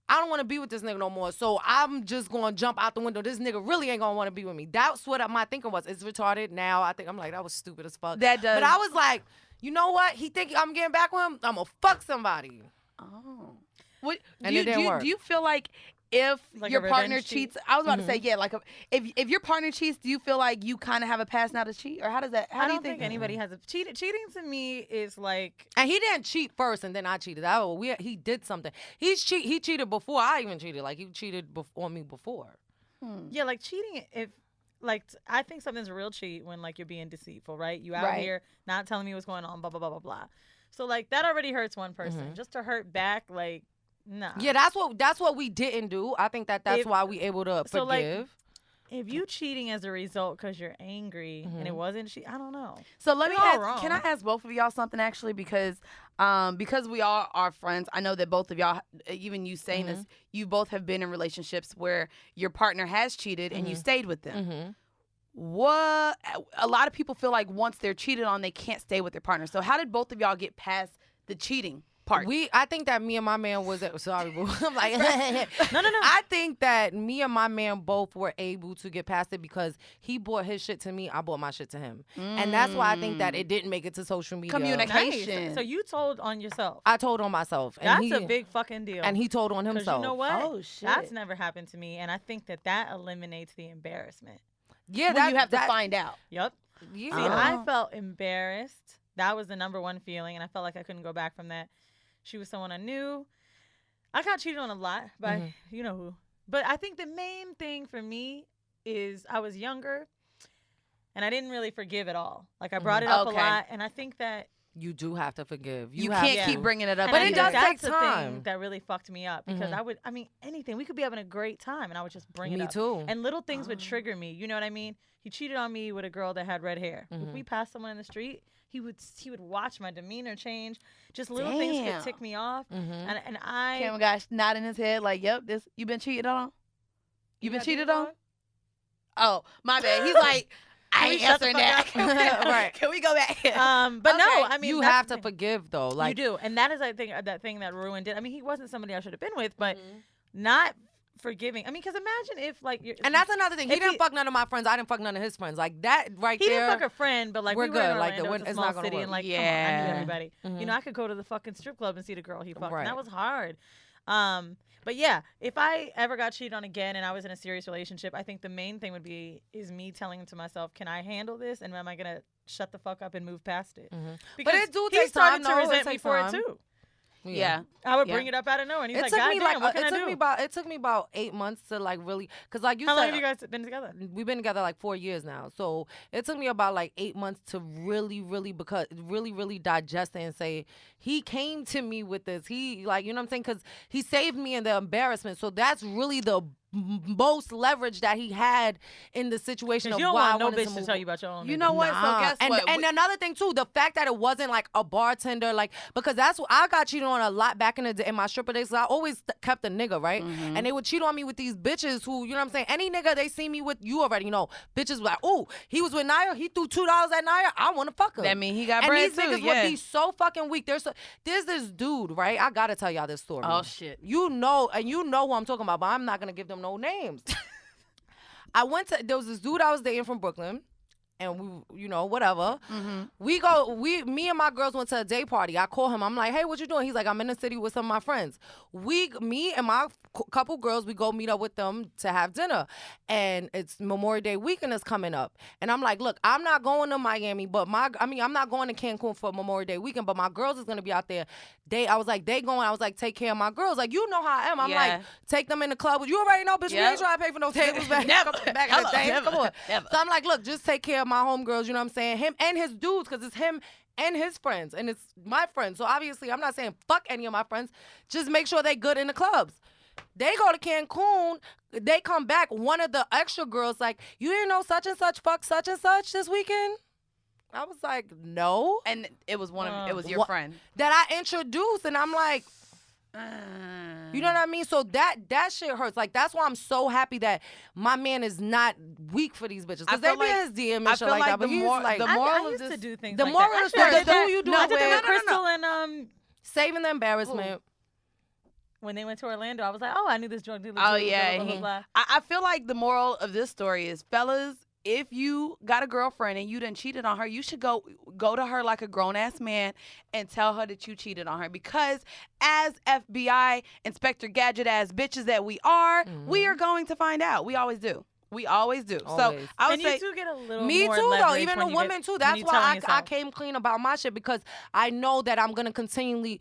S3: I don't want to be with this nigga no more. So I'm just going to jump out the window. This nigga really ain't going to want to be with me. That's what my thinking was. It's retarded now. I'm like, that was stupid as fuck.
S2: That does.
S3: But I was like, you know what? He think I'm getting back with him? I'm going to fuck somebody.
S2: Oh. What,
S3: And it didn't work.
S2: Do you feel like if
S1: Like
S2: your
S1: a
S2: partner
S1: revenge cheat?
S2: cheats, I was about to say, yeah, like if your partner cheats, do you feel like you kind of have a pass now to cheat? Or how does that,
S1: I
S2: do you
S1: don't think
S2: think?
S1: anybody has a cheating to me is like
S3: And he didn't cheat first, and then I cheated. He did something. He cheated before I even cheated. Like he cheated on me before.
S1: yeah, like cheating if like I think something's a real cheat when like you're being deceitful, right? You out
S2: Right.
S1: here not telling me what's going on, blah blah blah blah blah. So like that already hurts one person. Just to hurt back, like nah.
S3: Yeah, that's what we didn't do. I think that's why we able to
S1: So, like,
S3: forgive.
S1: If you cheating as a result because you're angry and it wasn't I don't know.
S2: So let me
S1: They're all
S2: ask,
S1: wrong.
S2: can I ask both of y'all something actually? Because we all are friends, I know that both of y'all, even you saying this, you both have been in relationships where your partner has cheated and you stayed with them. What a lot of people feel like once they're cheated on, they can't stay with their partner. So how did both of y'all get past the cheating part?
S3: I think that me and my man was sorry, boo. I'm like
S1: No.
S3: I think that me and my man both were able to get past it because he bought his shit to me, I bought my shit to him, and that's why I think that it didn't make it to social media.
S2: Communication.
S1: Nice. So you told on yourself.
S3: I told on myself, and
S1: That's a big fucking deal.
S3: and he told on
S1: 'Cause
S3: himself.
S1: you know what?
S2: Oh, shit.
S1: That's never happened to me, and I think that eliminates the embarrassment.
S3: Yeah,
S2: when you have to find out.
S1: Yep.
S3: Yeah.
S1: See, I felt embarrassed. That was the number one feeling, and I felt like I couldn't go back from that. She was someone I knew. I got cheated on a lot by you know who. But I think the main thing for me is I was younger, and I didn't really forgive at all. Like I brought it up a lot, and I think that
S3: You do have to forgive.
S2: You
S3: have
S2: can't
S3: to.
S2: keep bringing it up.
S1: and I
S3: it
S1: think
S3: does
S1: that's
S3: take
S1: the
S3: time.
S1: thing that really fucked me up because anything. We could be having a great time, and I would just bring it
S3: Me
S1: up.
S3: too.
S1: And little things would trigger me. You know what I mean? He cheated on me with a girl that had red hair. If we passed someone in the street, he would watch my demeanor change. Just little things
S2: Damn.
S1: could tick me off. And I
S2: Cameron got nodding his head like, "Yep, you been cheated on. You been cheated on." Oh, my bad. He's like, I
S1: we
S2: ain't
S1: shut the
S2: answering that.
S3: fuck up? Right.
S2: Can we go back?
S1: But no, I mean
S3: you
S1: that's
S3: have
S1: the
S3: to
S1: thing.
S3: forgive though. Like
S1: You do, and that is I think that thing that ruined it. I mean, he wasn't somebody I should have been with, but not forgiving. I mean, because imagine if like you're,
S3: and that's another thing. He
S1: if
S3: didn't fuck none of my friends. I didn't fuck none of his friends. Like that right
S1: he
S3: there.
S1: didn't fuck a friend, but like
S3: we're
S1: we were in
S3: good. Like,
S1: Orlando,
S3: the-
S1: it's a
S3: it's
S1: small
S3: not gonna
S1: city,
S3: work.
S1: and like come on, I
S2: Yeah.
S1: knew everybody. You know, I could go to the fucking strip club and see the girl he fucked,
S3: Right.
S1: and that was hard. But yeah, if I ever got cheated on again and I was in a serious relationship, I think the main thing would be is me telling to myself, can I handle this, and am I gonna shut the fuck up and move past it? Because
S3: But it do
S1: he
S3: take
S1: started
S3: time,
S1: to
S3: though. It
S1: resent me
S3: takes
S1: for
S3: time.
S1: it too.
S2: Yeah.
S1: I would
S2: Yeah.
S1: bring it up out of nowhere, and he's
S3: It
S1: like,
S3: took
S1: God
S3: me
S1: damn, what can I do?
S3: it took me about 8 months to like really, cause like you
S1: How
S3: said,
S1: long have you guys been together?
S3: we've been together like 4 years now. So it took me about like 8 months to really digest it and say, he came to me with this. He like, you know what I'm saying? Cause he saved me in the embarrassment. So that's really the most leverage that he had in the situation of
S1: You don't
S3: why I
S1: want no
S3: wanted
S1: bitch to
S3: move
S1: tell you about your own.
S2: You
S1: nigga.
S2: know what?
S3: Nah.
S2: So guess
S3: and,
S2: what?
S3: And another thing too, the fact that it wasn't like a bartender, like because that's what I got cheated on a lot back in the day in my stripper days. So I always kept a nigga, right? And they would cheat on me with these bitches who, you know what I'm saying? Any nigga they see me with, you already know. Bitches like, oh, he was with Naya, he threw $2 at Naya, I want to fuck him.
S2: That mean he got
S3: and
S2: bread
S3: these
S2: too.
S3: niggas
S2: Yeah.
S3: would be so fucking weak. There's this dude, right? I gotta tell y'all this story.
S2: Oh shit.
S3: You know who I'm talking about, but I'm not gonna give them no names. There was this dude I was dating from Brooklyn, and we, you know, whatever. Me and my girls went to a day party. I call him. I'm like, hey, what you doing? He's like, I'm in the city with some of my friends. Me and my couple girls, we go meet up with them to have dinner. And it's Memorial Day weekend is coming up. And I'm like, look, I'm not going to Miami, but I'm not going to Cancun for Memorial Day weekend, but my girls is going to be out there. I was like, take care of my girls. Like, you know how I am. I'm like, take them in the club. You already know, bitch, we ain't trying to pay for no tables back,
S2: Never.
S3: back in the day.
S2: Never.
S3: Come on.
S2: Never.
S3: So I'm like, look, just take care of my homegirls, you know what I'm saying? Him and his dudes, because it's him and his friends, and it's my friends. So obviously, I'm not saying fuck any of my friends. Just make sure they good in the clubs. They go to Cancun. They come back. One of the extra girls like, you didn't know such and such fuck such and such this weekend? I was like, no.
S2: And it was it was your friend.
S3: That I introduced, and I'm like, You know what I mean? So that shit hurts. Like, that's why I'm so happy that my man is not weak for these bitches. Because they be in his DM and shit like that. But he's like,
S2: the moral
S1: I
S2: of
S1: used
S2: this,
S1: to do things
S3: the
S1: like
S3: moral
S1: that.
S3: of the story is who you do
S1: I
S3: it
S1: did that with
S3: with.
S1: Crystal and
S3: Saving the embarrassment.
S1: when they went to Orlando, I was like, oh, I knew this drug dealer.
S2: Oh,
S1: too,
S2: yeah.
S1: blah, blah, blah, blah.
S2: I feel like the moral of this story is, fellas, if you got a girlfriend and you done cheated on her, you should go to her like a grown-ass man and tell her that you cheated on her. Because as FBI Inspector Gadget-ass bitches that we are, we are going to find out. We always do. We always do.
S3: Always.
S2: So I would
S1: And
S2: say,
S1: you do get a little
S3: Me
S1: more
S3: too, though.
S1: leverage
S3: Even
S1: when
S3: the
S1: you
S3: women
S1: get,
S3: too.
S1: when
S3: That's
S1: you
S3: why
S1: telling
S3: I
S1: yourself.
S3: came clean about my shit, because I know that I'm gonna continue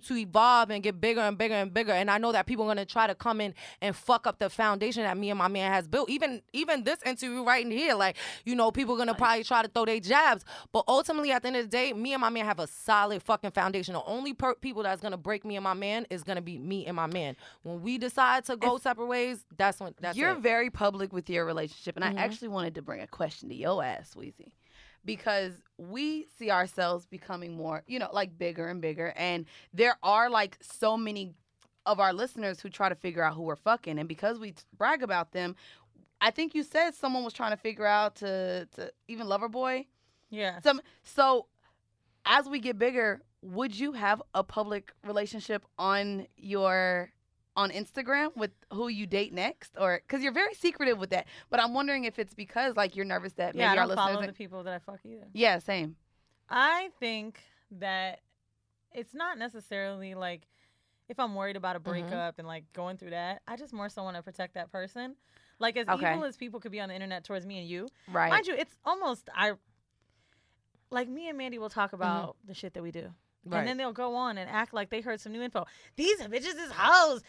S3: to evolve and get bigger and bigger and bigger. And I know that people are gonna try to come in and fuck up the foundation that me and my man has built. Even this interview right in here, like, you know, people are gonna probably try to throw their jabs. But ultimately, at the end of the day, me and my man have a solid fucking foundation. The only people that's gonna break me and my man is gonna be me and my man. When we decide to go separate ways, that's
S2: you're
S3: it.
S2: very public with your relationship. And I actually wanted to bring a question to your ass, Weezy. Because we see ourselves becoming more, you know, like bigger and bigger. And there are like so many of our listeners who try to figure out who we're fucking. And because we brag about them, I think you said someone was trying to figure out to even Loverboy.
S1: Yeah.
S2: So as we get bigger, would you have a public relationship on Instagram with who you date next? Or because you're very secretive with that, but I'm wondering if it's because like you're nervous that maybe
S1: I
S2: our
S1: don't
S2: listeners
S1: follow the people that I fuck either.
S2: Yeah, same.
S1: I think that it's not necessarily like if I'm worried about a breakup and like going through that, I just more so want to protect that person. Like as evil as people could be on the internet towards me and you,
S2: Right.
S1: mind you, it's almost like me and Mandy will talk about the shit that we do.
S3: Right.
S1: And then they'll go on and act like they heard some new info. These bitches is hoes.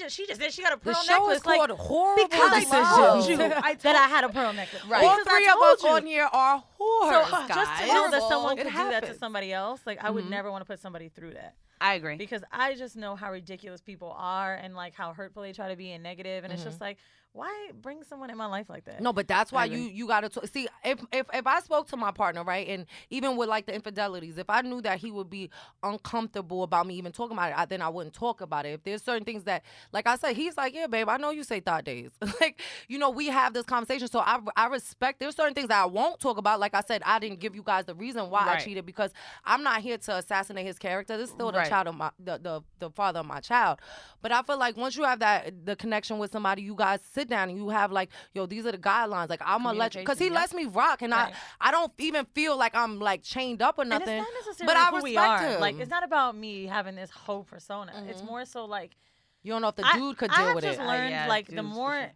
S1: She just said she got a pearl
S3: The show
S1: necklace.
S3: is called Horrible
S1: because
S3: Decisions.
S1: I told you that I had a pearl necklace.
S2: Right.
S3: All
S1: Because
S3: three
S1: I
S3: of us
S1: told
S3: on
S1: you.
S3: here are whores,
S1: So
S3: guys.
S1: just to know that someone
S3: It
S1: could do that to
S3: happens.
S1: somebody else, like I would never want to put somebody through that.
S2: I agree.
S1: Because I just know how ridiculous people are and like how hurtful they try to be and negative, and it's just like, why bring someone in my life like that?
S3: No, but that's why you gotta see if I spoke to my partner, right, and even with like the infidelities, if I knew that he would be uncomfortable about me even talking about it, then I wouldn't talk about it. If there's certain things that, like I said, he's like, yeah, babe, I know you say thought days. Like, you know, we have this conversation, so I respect. There's certain things that I won't talk about. Like I said, I didn't give you guys the reason why I cheated, because I'm not here to assassinate his character. This is still the child of my the father of my child. But I feel like once you have the connection with somebody, you guys sit down and you have like, yo, these are the guidelines. Like, I'm gonna let you, because he lets me rock, and I don't even feel like I'm like chained up or nothing.
S1: And it's not necessarily
S3: but I
S1: who
S3: respect
S1: we are.
S3: him.
S1: Like, it's not about me having this whole persona. It's more so like,
S3: you don't know if the dude could deal with it.
S1: I have just learned like the
S2: dudes,
S1: more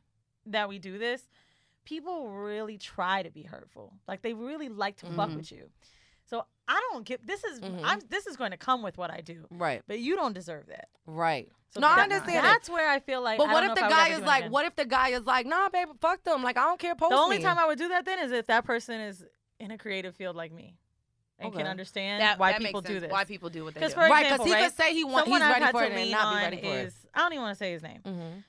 S1: that we do this, people really try to be hurtful. Like they really like to fuck with you. So I don't get this is this is going to come with what I do.
S3: Right.
S1: But you don't deserve that.
S3: Right.
S1: So
S3: No, I understand
S1: That's where I feel like.
S3: But
S1: I
S3: what
S1: don't
S3: if
S1: know
S3: the
S1: if I would
S3: guy
S1: ever
S3: is
S1: do it
S3: like,
S1: again.
S3: what if the guy is like, nah, baby, fuck them. Like, I don't care, post
S1: The only
S3: me.
S1: time I would do that then is if that person is in a creative field like me and can understand why people do this.
S2: Why people do what they do.
S1: Because for example,
S3: he
S1: right,
S3: could say he's
S1: someone I've
S3: ready
S1: had
S3: for
S1: to
S3: it and
S1: lean
S3: not be
S1: on
S3: ready for it.
S1: is I don't even want to say his name.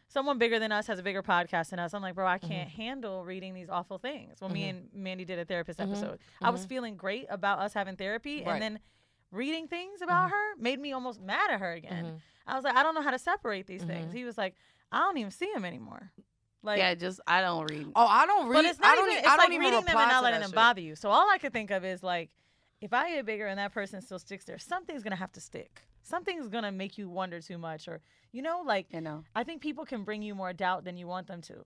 S1: Someone bigger than us has a bigger podcast than us. I'm like, bro, I can't handle reading these awful things. When me and Mandy did a therapist episode, I was feeling great about us having therapy, and then reading things about her made me almost mad at her again. I was like, I don't know how to separate these things. He was like, I don't even see him anymore. Like,
S2: yeah, just I don't read.
S3: Oh, I don't read.
S1: but it's not
S3: I don't.
S1: even.
S3: I
S1: It's
S3: don't
S1: like
S3: even
S1: reading them
S3: reply
S1: and not
S3: to
S1: letting
S3: that
S1: them
S3: shit.
S1: bother you. So all I could think of is like, if I get bigger and that person still sticks there, something's gonna have to stick. Something's gonna make you wonder too much, or like, I think people can bring you more doubt than you want them to.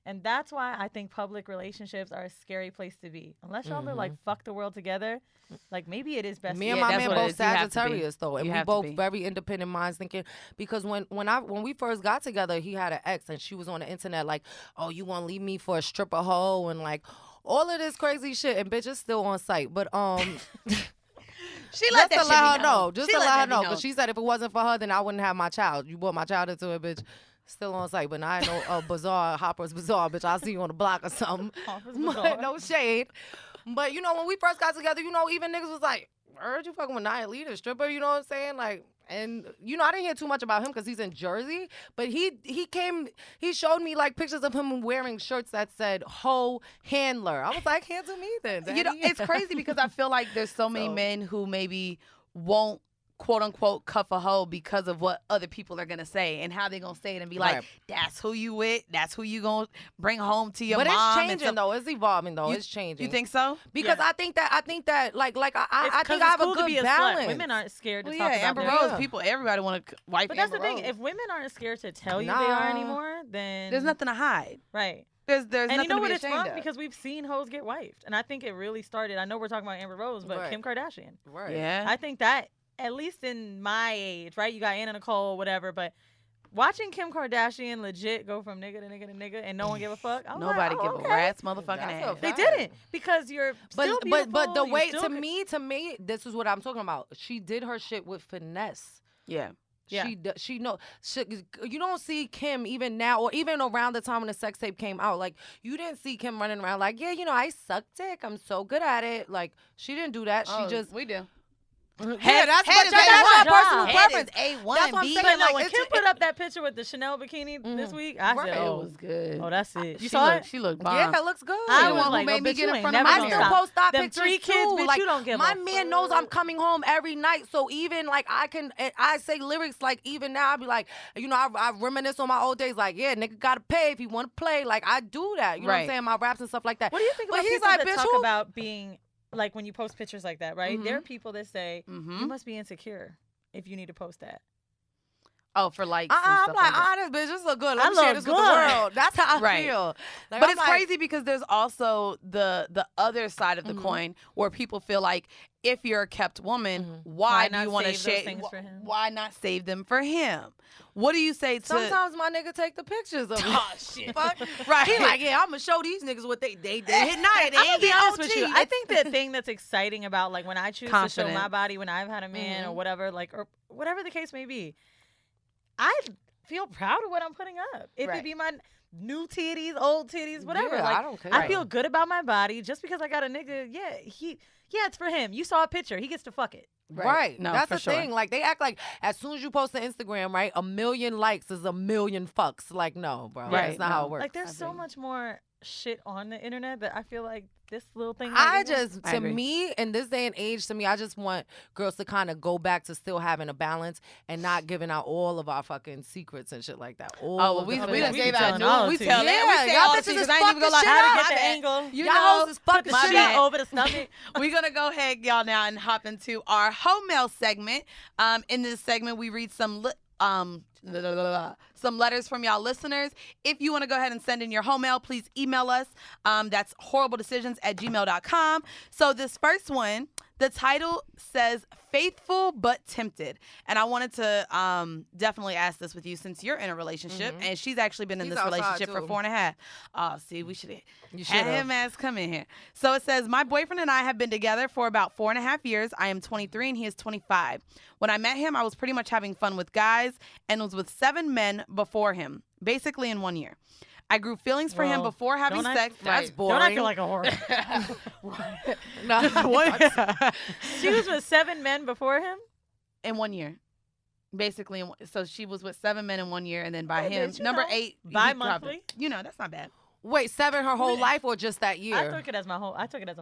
S1: And that's why I think public relationships are a scary place to be. Unless y'all are like fuck the world together, like maybe it is best.
S3: Me and
S2: Yeah,
S3: my
S2: that's
S3: man
S2: what it
S3: both
S2: is. You have to be.
S3: Sagittarius though, and
S2: You
S3: we
S2: have to
S3: both
S2: be.
S3: very independent minds thinking. Because when we first got together, he had an ex, and she was on the internet like, oh, you want to leave me for a stripper hoe, and like all of this crazy shit, and bitch is still on site. But
S2: She let that
S3: just to
S2: shit
S3: let
S2: be
S3: her
S2: known.
S3: know, just
S2: She
S3: to
S2: let
S3: let her
S2: that be
S3: know,
S2: known.
S3: because she said if it wasn't for her, then I wouldn't have my child. You brought my child into it, bitch. Still on site, but now I know Bazaar, Hopper's Bazaar, bitch. I'll see you on the block or something.
S1: Hopper's
S3: But
S1: Bazaar.
S3: no shade. But you know, when we first got together, you know, even niggas was like, heard you fucking with Nia Lee, the stripper, you know what I'm saying? Like, and you know, I didn't hear too much about him because he's in Jersey. But he showed me like pictures of him wearing shirts that said "Ho Handler." I was like, hands to me then.
S2: You know,
S3: Daddy.
S2: it's crazy because I feel like there's so many men who maybe won't quote unquote cuff a hoe because of what other people are gonna say and how they gonna say it and be like, that's who you with, that's who you gonna bring home to your mom.
S3: But it's changing though. It's evolving though. It's changing.
S2: You think so?
S3: Because I think that I think I think I have a good balance.
S1: Women aren't scared to talk about
S2: Amber Rose. Everybody want to wife.
S1: But that's
S2: Amber
S1: the thing.
S2: Rose.
S1: If women aren't scared to tell you they are anymore, then
S2: there's nothing to hide.
S1: Right.
S2: There's
S1: and
S2: nothing
S1: you know
S2: to
S1: what?
S2: be
S1: It's
S2: ashamed
S1: fun
S2: of.
S1: because we've seen hoes get wifed, and I think it really started. I know we're talking about Amber Rose, but Kim Kardashian.
S3: Right.
S2: Yeah.
S1: I think that at least in my age, right? You got Anna Nicole, whatever, but watching Kim Kardashian legit go from nigga to nigga to nigga and no one give a fuck.
S2: Nobody give a rat's motherfucking ass.
S1: They didn't because you're still beautiful.
S3: But the way to me, this is what I'm talking about. She did her shit with finesse.
S2: Yeah.
S1: Yeah.
S3: She know. You don't see Kim even now, or even around the time when the sex tape came out. Like, you didn't see Kim running around like, yeah, I suck dick. I'm so good at it. Like, she didn't do that. She just
S2: we do.
S3: Yeah, that's
S2: her
S3: personal preference.
S2: A1.
S3: That's what I'm saying.
S1: But no,
S3: Like,
S1: when Kim put up that picture with the Chanel bikini this week, I said,
S2: it was good.
S1: Oh, that's it.
S2: You
S1: saw it?
S2: She looked bomb.
S3: Yeah, it looks good.
S1: I
S2: the
S1: was
S2: one
S1: like,
S2: who made me
S1: bitch,
S2: get in
S1: you
S2: front
S1: ain't
S2: of
S1: never
S2: my
S3: I
S1: gonna
S3: still
S1: stop.
S3: post that
S1: Them
S3: pictures
S1: 3 kids,
S3: too.
S1: bitch,
S3: Like,
S1: you don't give
S3: my
S1: a
S3: man knows I'm coming home every night, so even like I say lyrics like even now I be like, I reminisce on my old days. Like, yeah, nigga gotta pay if he want to play. Like, I do that. You know what I'm saying? My raps and stuff like that.
S1: What do you think
S3: But
S1: about
S3: he's
S1: people
S3: like,
S1: that
S3: bitch,
S1: talk
S3: who?
S1: about being like when you post pictures like that, right? There are people that say you must be insecure if you need to post that.
S2: Oh, for likes and
S3: I'm
S2: stuff
S3: like,
S2: that.
S3: this bitch, this look good. Let
S1: I
S3: me share
S1: look
S3: this with the
S1: good.
S3: world. That's how I feel. Like,
S2: But
S3: I'm
S2: it's
S3: like,
S2: crazy because there's also the other side of the coin where people feel like if you're a kept woman, why do you want to share
S1: things for him?
S2: Why not save them for him? What do you say to?
S3: Sometimes my nigga take the pictures of me.
S2: Oh shit!
S3: Fuck.
S2: Right?
S3: He like, yeah, I'm gonna show these niggas what they hit night. They
S1: I'm gonna
S3: ain't
S1: be
S3: get
S1: honest
S3: OG.
S1: with you. I think the thing that's exciting about like when I choose to show my
S2: Confidence.
S1: body when I've had a man or whatever, like or whatever the case may be, I feel proud of what I'm putting up. If it be my new titties, old titties, whatever.
S3: Yeah,
S1: like,
S3: I don't care.
S1: I feel good about my body just because I got a nigga. Yeah, it's for him. You saw a picture. He gets to fuck it.
S3: Right.
S2: No,
S3: that's
S2: for
S3: the
S2: sure.
S3: thing. Like, they act like as soon as you post to Instagram, right, 1 million likes is 1 million fucks. Like, no, bro.
S2: Right.
S3: That's not how it works.
S1: Like, there's so much more shit on the internet that I feel like this little thing.
S2: I agree.
S3: Me, in this day and age, to me, I just want girls to kind of go back to still having a balance and not giving out all of our fucking secrets and shit like that.
S2: We done gave out
S1: all
S2: we
S1: the
S2: tell
S1: tea.
S2: that. We say all the tea because I ain't even gonna lie.
S1: How to get the angle.
S2: You
S3: Y'all
S2: know,
S3: hoes is fucking
S2: my
S3: shit
S2: bad.
S1: over the stomach.
S2: We're going to go ahead, y'all, now and hop into our home mail segment. In this segment, we read some letters from y'all listeners. If you want to go ahead and send in your home mail, please email us. That's horribledecisions@gmail.com. So this first one, the title says Faithful but Tempted. And I wanted to definitely ask this with you since you're in a relationship. And she's actually been in this relationship for 4.5. Oh, see, we should have him ass come in here. So it says, my boyfriend and I have been together for about 4.5 years. I am 23 and he is 25. When I met him, I was pretty much having fun with guys and was with 7 men before him, basically in 1 year. I grew feelings for him before having sex.
S3: That's boring.
S1: Don't I feel like a whore?
S3: No.
S1: She was with 7 men before him?
S2: In 1 year. Basically, so she was with 7 men in 1 year, and then by him,
S1: bitch,
S2: number
S1: know,
S2: 8,
S1: bi-monthly?
S2: That's not bad.
S3: Wait, 7 her whole life or just that year?
S1: I took it as a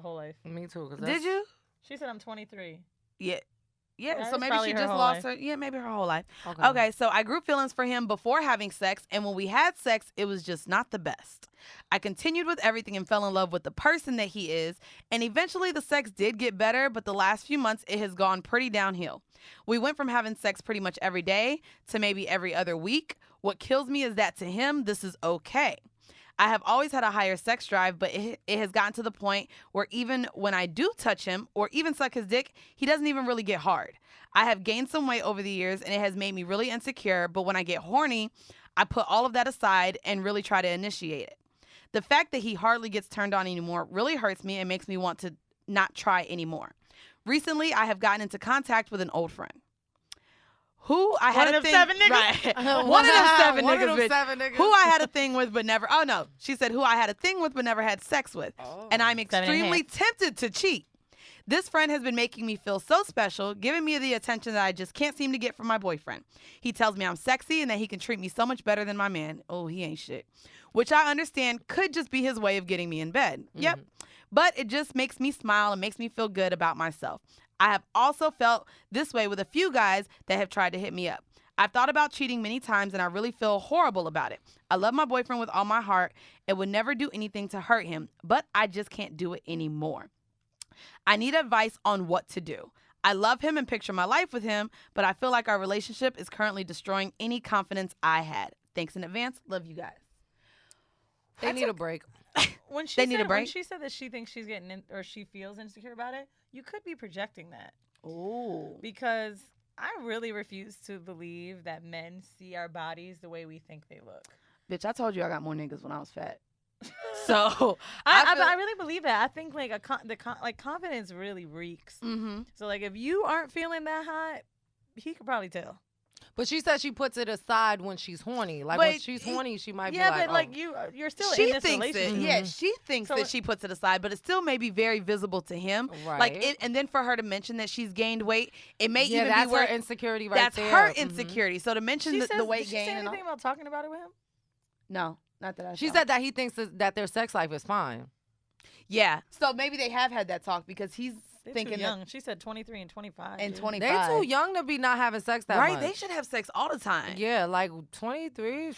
S1: whole life.
S3: Me too.
S2: Did you?
S1: She said I'm 23.
S2: Yeah.
S1: Yeah,
S2: So
S1: it's
S2: maybe
S1: probably
S2: she
S1: her
S2: just
S1: whole
S2: lost
S1: life.
S2: her. Yeah, maybe her whole life. Okay, so I grew feelings for him before having sex, and when we had sex, it was just not the best. I continued with everything and fell in love with the person that he is, and eventually the sex did get better, but the last few months it has gone pretty downhill. We went from having sex pretty much every day to maybe every other week. What kills me is that to him, this is okay. I have always had a higher sex drive, but it has gotten to the point where even when I do touch him or even suck his dick, he doesn't even really get hard. I have gained some weight over the years, and it has made me really insecure, but when I get horny, I put all of that aside and really try to initiate it. The fact that he hardly gets turned on anymore really hurts me and makes me want to not try anymore. Recently, I have gotten into contact with an old friend. Who I had a thing,
S1: 7 niggas?
S2: Right. One of them 7
S3: One of
S2: niggas,
S3: them
S2: bitch.
S3: 7 niggas.
S2: Who I had a thing with but never, oh no. She said who I had a thing with but never had sex with. And I'm
S1: 7.5.
S2: extremely tempted to cheat. This friend has been making me feel so special, giving me the attention that I just can't seem to get from my boyfriend. He tells me I'm sexy and that he can treat me so much better than my man. Oh, he ain't shit. Which I understand could just be his way of getting me in bed. Yep. But it just makes me smile and makes me feel good about myself. I have also felt this way with a few guys that have tried to hit me up. I've thought about cheating many times and I really feel horrible about it. I love my boyfriend with all my heart and would never do anything to hurt him, but I just can't do it anymore. I need advice on what to do. I love him and picture my life with him, but I feel like our relationship is currently destroying any confidence I had. Thanks in advance. Love you guys.
S3: They need a break.
S1: When she
S2: They
S1: said,
S2: need a break?
S1: When she said that she thinks she's getting in, or she feels insecure about it, you could be projecting that.
S2: Ooh.
S1: Because I really refuse to believe that men see our bodies the way we think they look.
S2: Bitch, I told you I got more niggas when I was fat. So
S1: I really believe that. I think like confidence really reeks.
S2: Mm-hmm.
S1: So like if you aren't feeling that hot, he could probably tell.
S3: But she said she puts it aside when she's horny. Like
S2: But
S3: when she's horny, she might be
S1: Yeah,
S3: like,
S1: but like
S3: oh.
S1: you're still
S2: She
S1: in this
S2: thinks
S1: relationship.
S2: it. Yeah, she thinks
S1: So
S2: that she puts it aside, but it still may be very visible to him.
S3: Right.
S2: Like it, and then for her to mention that she's gained weight, it may
S3: Yeah,
S2: even
S3: that's
S2: be where
S3: her insecurity right
S2: that's
S3: there.
S2: her
S3: Mhm.
S2: insecurity. So to mention
S1: She
S2: the
S1: says,
S2: weight
S1: did she say
S2: gain and all,
S1: anything about talking about it with him?
S2: no, not that I
S3: She
S2: saw.
S3: said that he thinks that their sex life is fine.
S2: Yeah. So maybe they have had that talk because he's
S1: They're
S2: thinking
S1: too
S2: that
S1: young. She said 23 and 25.
S2: and
S1: dude.
S2: 25.
S3: They too young to be not having sex that
S2: right?
S3: much.
S2: They should have sex all the time.
S3: Yeah, like 23.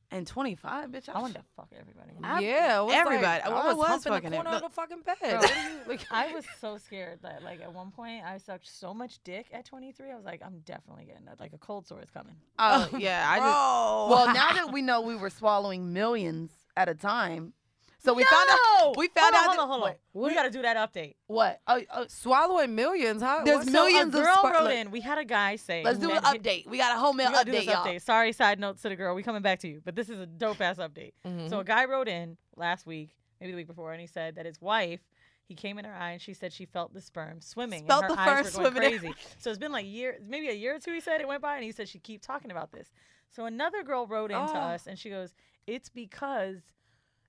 S2: And 25, bitch.
S1: I wanted to fuck everybody.
S3: Yeah, it was
S2: everybody.
S3: Like,
S2: Well,
S3: I
S2: I
S3: was
S2: was
S3: humping
S2: fucking
S3: the corner
S2: it.
S3: of the fucking bed.
S1: Bro,
S3: What are you- like-
S1: I was so scared that like at one point I sucked so much dick at 23. I was like, I'm definitely getting that. Like a cold sore is coming.
S2: Oh yeah, I just.
S3: Bro.
S2: Well, now that we know we were swallowing millions at a time, so we
S1: Yo!
S2: found out. We found out.
S1: Hold on.
S2: What?
S1: We got to do that update.
S2: What? Oh,
S3: Swallowing millions, huh?
S2: There's
S3: What's-
S2: millions
S1: So a
S2: of
S1: girl
S2: sperm-
S1: wrote
S2: look,
S1: in. We had a guy say.
S2: Let's do an update. We got a whole mail
S1: We gotta do
S2: update,
S1: this
S2: y'all.
S1: update. Sorry, side note to the girl. We coming back to you, but this is a dope ass update.
S3: Mhm.
S1: So a guy wrote in last week, maybe the week before, and he said that his wife, he came in her eye and she said she felt the sperm swimming.
S2: Felt
S1: and her
S2: the
S1: eyes
S2: sperm
S1: were going
S2: swimming.
S1: crazy. So it's been like maybe a year or two. He said it went by, and he said she keep talking about this. So another girl wrote into
S3: Oh.
S1: us, and she goes, "It's because."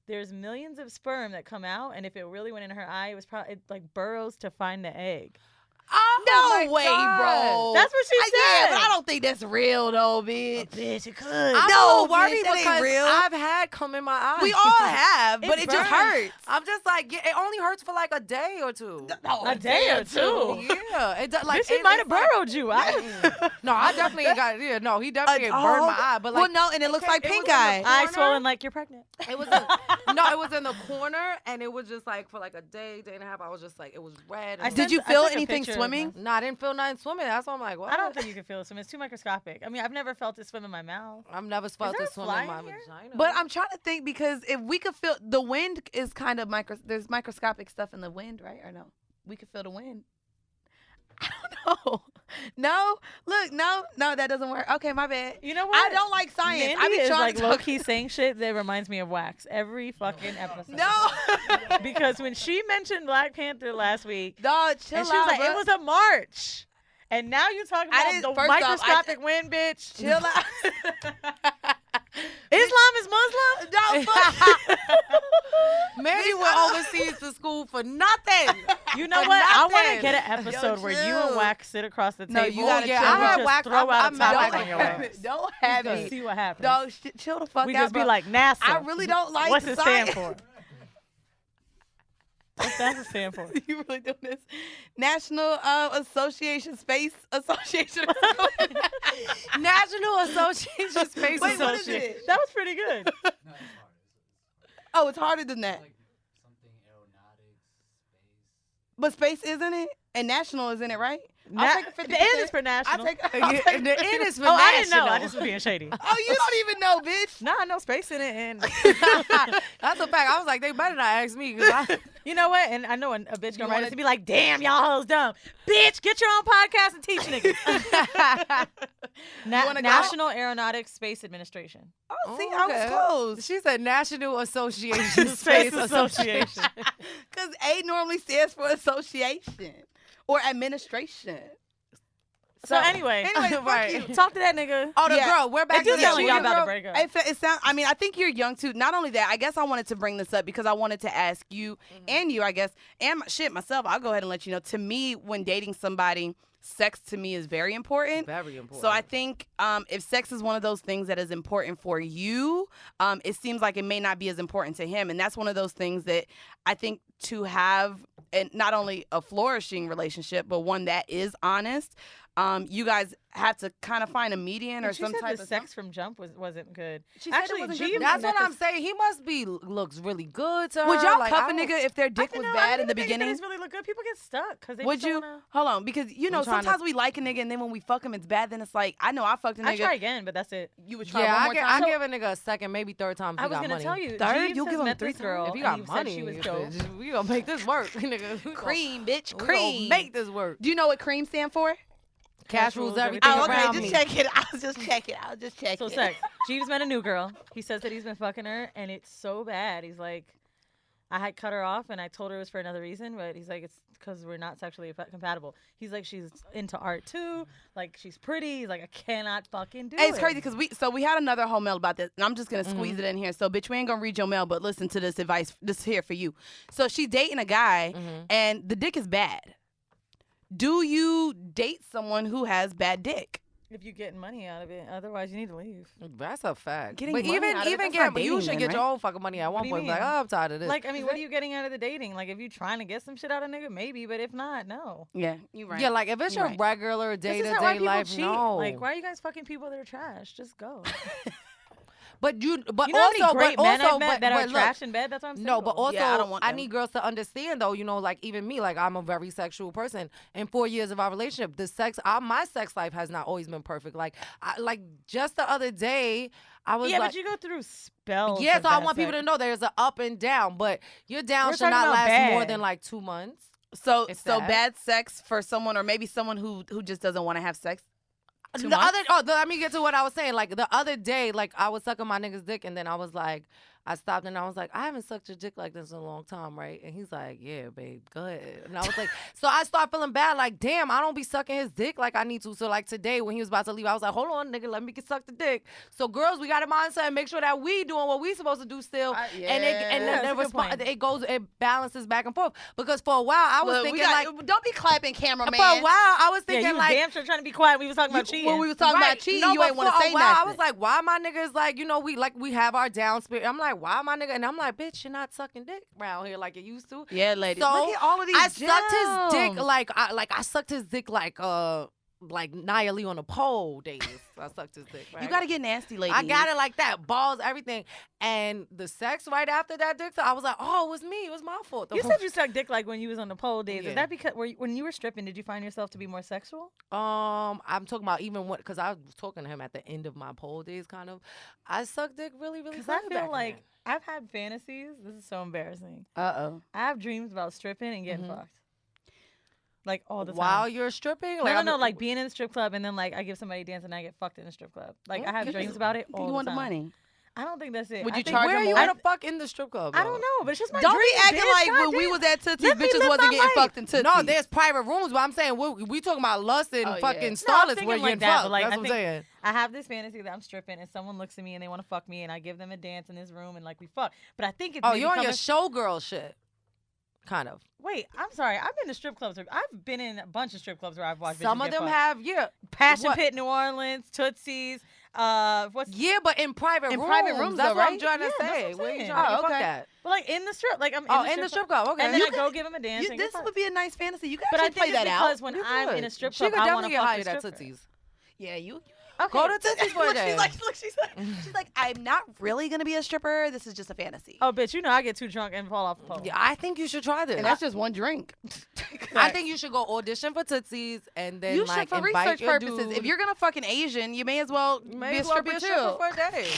S1: There's millions of sperm that come out, and if it really went in her eye, it like burrows to find the egg.
S3: Oh
S2: No
S3: my
S2: way,
S3: God.
S2: bro.
S1: That's what she
S2: Yeah,
S1: said.
S2: but I don't think that's real, though, bitch.
S1: Bitch, it could.
S3: I'm
S2: No,
S3: so worried
S2: bitch, that ain't
S3: because
S2: real.
S3: I've had cum in my eye.
S2: We all have, but
S1: It
S2: it just
S1: burns.
S2: hurts.
S3: I'm just like, yeah, it only hurts for like a day or two.
S2: No,
S1: A day or two.
S3: Yeah, it does, like
S1: Bitch, he
S3: it-
S1: might have
S3: it's like-
S1: burrowed you.
S3: No, I definitely ain't got it. Yeah, no, he definitely ain't burned my eye. But like,
S2: well, no, and it looks like
S3: it was
S2: pink
S3: in the
S2: eye.
S3: corner.
S1: Eyes swollen like you're pregnant.
S3: it was it was in the corner, and it was just like for like a day and a half. I was just like, it was red. and-
S2: Did you
S1: I
S2: feel
S1: took a
S2: anything
S1: picture of
S2: swimming?
S3: No, I didn't feel nothing swimming. That's why I'm like, what?
S1: I don't think you can feel it swim. It's too microscopic. I mean, I've never felt it swim in my mouth.
S3: I've never felt
S1: there
S3: it
S1: a
S3: swim
S1: fly
S3: in my
S1: in here?
S3: vagina.
S2: But I'm trying to think because if we could feel the wind is kind of there's microscopic stuff in the wind, right? Or no? We could feel the wind. I don't know. No, look, no, that doesn't work. Okay, my bad.
S1: You know what?
S2: I don't like science.
S1: Mandy
S2: I be
S1: is
S2: trying
S1: like
S2: to
S1: low
S2: talk.
S1: key saying shit that reminds me of Wax every fucking episode.
S2: No,
S1: Because when she mentioned Black Panther last week,
S2: dog, chill
S1: and she was
S2: out,
S1: like,
S2: bro.
S1: it was a march. And now you talking
S2: I
S1: about
S2: didn't-
S1: the
S2: first off,
S1: microscopic wind, bitch.
S2: chill out.
S1: Islam is Muslim?
S2: No, fuck.
S3: Mandy went overseas to school for nothing.
S1: You know
S3: For
S1: what? I want
S3: nothing.
S1: to get an episode where you and
S2: chill.
S1: Wax sit across the
S2: No,
S1: table.
S2: you gotta
S3: yeah,
S2: chill.
S3: I
S1: and
S2: We
S3: had
S1: just
S3: Wax.
S1: throw out
S3: I
S1: a
S3: met
S1: topic
S3: Wax.
S1: on your
S2: have
S1: ass.
S2: it. Don't have
S1: And
S2: it.
S1: see what happens.
S2: Dog, chill the fuck
S1: we
S2: out,
S1: just be
S2: bro.
S1: like NASA.
S2: I really don't like
S1: What's it stand
S2: science.
S1: for? What's that stand for?
S2: You really doing this? National Association Space Association.
S3: National Association Space
S2: Wait, what is
S3: Association.
S2: it?
S1: That was pretty good.
S2: Oh, it's harder than that.
S4: Like something aeronautics, space.
S2: But space isn't it? And national isn't it, right?
S1: Na-
S2: I'll take a 50%.
S1: the N is for national.
S2: I'll take
S3: The N is for
S1: Oh, I didn't know.
S3: national.
S1: I just was being shady.
S2: Oh, you don't even know, bitch.
S1: Nah, I know space in it. And
S3: That's a fact. I was like, they better not ask me. 'Cause I,
S1: you know what? And I know a bitch
S2: You
S1: gonna write
S2: wanna-
S1: us and be like, damn, y'all hoes dumb. Bitch, get your own podcast and teach niggas.
S2: wanna go?
S1: National Aeronautics Space Administration.
S2: Oh, see, I was
S3: Okay.
S2: close.
S3: she said National Association
S1: Space Association.
S2: Because A normally stands for association or administration.
S1: So anyway,
S2: fuck
S3: Right.
S2: you.
S1: talk to that nigga.
S3: Oh, the
S2: Yeah.
S3: girl. We're back
S1: It do
S3: to the
S1: sound like y'all
S3: shooting
S1: about to
S3: girl.
S1: break up.
S2: It sounds. I mean, I think you're young too. Not only that, I guess I wanted to bring this up because I wanted to ask you and you, I guess, and myself. I'll go ahead and let you know. To me, when dating somebody, sex to me is very important.
S3: Very important.
S2: So I think if sex is one of those things that is important for you, it seems like it may not be as important to him. And that's one of those things that I think to have and not only a flourishing relationship, but one that is honest, you guys have to kind of find a median or
S1: She
S2: some
S1: said
S2: type
S1: the
S2: of
S1: sex from jump wasn't good.
S2: She said it
S1: Actually,
S2: wasn't good
S1: Jeeves
S2: for
S3: That's
S1: met
S3: what I'm
S1: this-
S3: saying. He must be looks really good to her.
S2: Would y'all
S3: like,
S2: cuff
S3: I
S2: a
S3: don't-
S2: nigga if their dick was bad in the
S1: I
S2: beginning?
S1: don't really look good. People get stuck because they
S2: Would
S1: just
S2: you?
S1: don't wanna...
S2: Hold on, because you know
S3: trying to-
S2: sometimes we like a nigga and then when we fuck him it's bad. Then it's like I know I fucked a
S1: I
S2: nigga.
S1: try again, but that's it.
S2: You would try
S3: Yeah,
S2: one more
S3: I
S2: time.
S3: give a nigga a second, maybe third time if
S1: I
S3: he
S1: was
S3: got
S1: gonna
S3: money.
S1: tell you,
S2: Third?
S1: Jeeves
S2: You'll
S1: has
S2: give him
S1: met
S2: 3
S1: this girl,
S3: If you
S1: and
S3: got
S1: you said
S3: money,
S1: she was dope.
S3: we gonna make this work, nigga. We
S2: Cream, bitch,
S3: gonna
S2: cream.
S3: make this work.
S2: Do you know what cream stand for?
S3: Cash rules everything
S2: Oh, okay,
S3: around
S2: just
S3: me.
S2: check it. I was just checking.
S1: So sex. Jeeves met a new girl. He says that he's been fucking her, and it's so bad. He's like, I had cut her off, and I told her it was for another reason, but he's like, it's because we're not sexually compatible. He's like, she's into art too. Like, she's pretty. He's like, I cannot fucking do it.
S2: Hey, it's crazy because we had another whole mail about this, and I'm just gonna squeeze it in here. So, bitch, we ain't gonna read your mail, but listen to this advice. This here for you. So she's dating a guy, and the dick is bad. Do you date someone who has bad dick?
S1: If you're getting money out of it, otherwise you need to leave.
S3: That's a fact.
S2: Getting
S3: but
S2: money
S3: even
S2: out of it,
S3: even
S2: that's not
S3: get, you
S2: dating
S3: should
S2: then,
S3: get
S2: right?
S3: your own fucking money at one
S1: do you
S3: point. Like,
S1: mean?
S3: oh, I'm tired of this.
S1: Like, I mean, what are you getting out of the dating? Like, if you trying to get some shit out of nigga, maybe, but if not, no.
S2: Yeah, you right.
S3: Yeah, like if it's
S2: You're
S3: your
S2: right.
S3: regular
S1: This
S3: day to
S1: isn't why
S3: day
S1: people
S3: life,
S1: cheat.
S3: no.
S1: Like, why are you guys fucking people that are trash? Just go.
S3: But you, but
S1: You know how many
S3: also,
S1: great
S3: but
S1: men
S3: also,
S1: I've met
S3: but,
S1: that are
S3: but look,
S1: trash in bed? That's why I'm single.
S3: no, but also
S2: Yeah, I don't want
S3: I
S2: them.
S3: need girls to understand though. You know, like even me, like I'm a very sexual person. In 4 years of our relationship, my sex life has not always been perfect. Like, like just the other day, I was
S1: yeah,
S3: like,
S1: but you go through spells.
S3: yeah,
S1: of
S3: so I
S1: bad
S3: want people
S1: sex.
S3: to know there's an up and down, but your down
S1: We're
S3: should
S1: talking
S3: not
S1: about
S3: last more
S1: bad.
S3: than like 2 months.
S2: So
S3: It's
S2: so
S3: that.
S2: bad sex for someone, or maybe someone who just doesn't want to have sex.
S3: Let me get to what I was saying. Like the other day, like I was sucking my nigga's dick, and then I was like, I stopped and I was like, I haven't sucked your dick like this in a long time, right? And he's like, yeah, babe, go ahead. And I was like, so I start feeling bad, like, damn, I don't be sucking his dick like I need to. So like today when he was about to leave, I was like, hold on, nigga, let me get suck the dick. So girls, we got a mindset and make sure that we doing what we supposed to do still. And
S1: Yeah,
S3: then
S1: that's a
S3: the
S1: good point.
S3: it balances back and forth. Because for a while I was
S2: Look,
S3: thinking like,
S2: don't be clapping, cameraman.
S3: for a while I was
S1: Yeah,
S3: thinking
S1: you
S3: like,
S1: damn sure trying to be quiet. We was talking about cheating.
S2: When we was talking about cheating, you
S3: but
S2: ain't want
S3: for
S2: to
S3: a
S2: say
S3: while,
S2: nothing.
S3: I was like, why my niggas like, you know, we have our down spirit. I'm like, why my nigga? And I'm like, bitch, you're not sucking dick around here like you used to.
S2: yeah, lady.
S3: So
S2: Look at all of these
S3: I sucked his dick
S2: gems.
S3: I sucked his dick like Nia Lee on a pole days. I sucked his dick. Right?
S2: You gotta get nasty, lady.
S3: I got it like that, balls, everything, and the sex right after that dick. So I was like, oh, it was me. It was my fault.
S1: You said you sucked dick like when you was on the pole days.
S3: Yeah.
S1: Is that because when you were stripping, did you find yourself to be more sexual?
S3: I'm talking about even what, because I was talking to him at the end of my pole days, kind of. I sucked dick really, really.
S1: Because I
S3: good back
S1: feel like
S3: then.
S1: I've had fantasies. This is so embarrassing.
S2: Uh-oh.
S1: I have dreams about stripping and getting fucked. Like all the time.
S3: While you're stripping,
S1: No, like being in a strip club and then like I give somebody a dance and I get fucked in a strip club. Like I have dreams about it all
S2: You
S1: the
S2: want
S1: time.
S2: the money?
S1: I don't think that's it.
S2: Would
S1: I
S2: you
S1: think-
S2: charge
S3: where
S2: him
S3: are you
S2: more?
S3: gonna fuck in the strip club?
S1: I
S3: though?
S1: don't know, but it's just my
S2: Don't
S1: dream,
S2: be acting
S1: bitch.
S2: like when we
S1: Goddamn.
S2: was at Tootsie's,
S1: Let me
S2: bitches
S1: live
S2: wasn't
S1: my
S2: getting
S1: life.
S2: fucked in Tootsie's.
S3: No, there's private rooms, but I'm saying we talking about lust and
S2: Oh, yeah.
S3: fucking
S2: No,
S1: I'm
S3: starlets
S1: thinking
S3: where you're
S1: like
S3: getting
S1: that,
S3: fucked.
S1: but, like,
S3: That's
S1: I
S3: what I'm
S1: think-
S3: saying.
S1: I have this fantasy that I'm stripping and someone looks at me and they want to fuck me and I give them a dance in this room and like we fuck. But I think it's
S3: Oh,
S1: maybe
S3: you're on your
S1: coming-
S3: showgirl shit, kind of.
S1: Wait, I'm sorry. I've been to strip clubs. I've been in a bunch of strip clubs where I've watched
S3: Some
S1: bitches
S3: of
S1: get
S3: them
S1: fucked.
S3: have, yeah.
S1: Passion
S3: What?
S1: Pit, New Orleans, Tootsie's. What's
S3: Yeah, but in private
S2: In
S3: rooms.
S2: private rooms,
S3: That's
S2: though,
S3: what I'm
S2: right?
S3: trying to
S1: Yeah, that's
S3: say.
S1: what I'm
S3: Where you
S1: saying.
S3: trying to
S2: Oh,
S3: get fucked
S2: okay.
S3: at?
S1: But like in the strip, like I'm
S3: In the strip club. Okay.
S1: and then
S2: You
S1: I go give them a dance. and
S2: This
S1: get fucked.
S2: would be a nice fantasy. You could
S1: But I
S2: actually
S1: think
S2: play
S1: it's
S2: that out.
S1: because when
S3: You
S1: I'm
S3: could.
S1: in a strip
S3: She
S1: club,
S3: could
S1: I want
S3: definitely
S1: to
S3: get
S1: fuck
S3: hired
S1: the
S3: at
S1: stripper.
S3: Tootsie's.
S2: Yeah, you.
S1: Okay.
S3: Go to Tootsie's for a
S2: Look,
S3: day.
S2: she's like, I'm not really gonna be a stripper. This is just a fantasy.
S1: Oh, bitch, you know I get too drunk and fall off the pole.
S3: Yeah, I think you should try this.
S2: And that's just one drink.
S3: I think you should go audition for Tootsie's and then
S2: You
S3: like
S2: should, for
S3: invite
S2: research
S3: your
S2: purposes.
S3: dude.
S2: If you're gonna fucking Asian, you may as well
S3: You may
S2: be a
S3: as well
S2: stripper
S3: be a
S2: too.
S3: stripper for a day.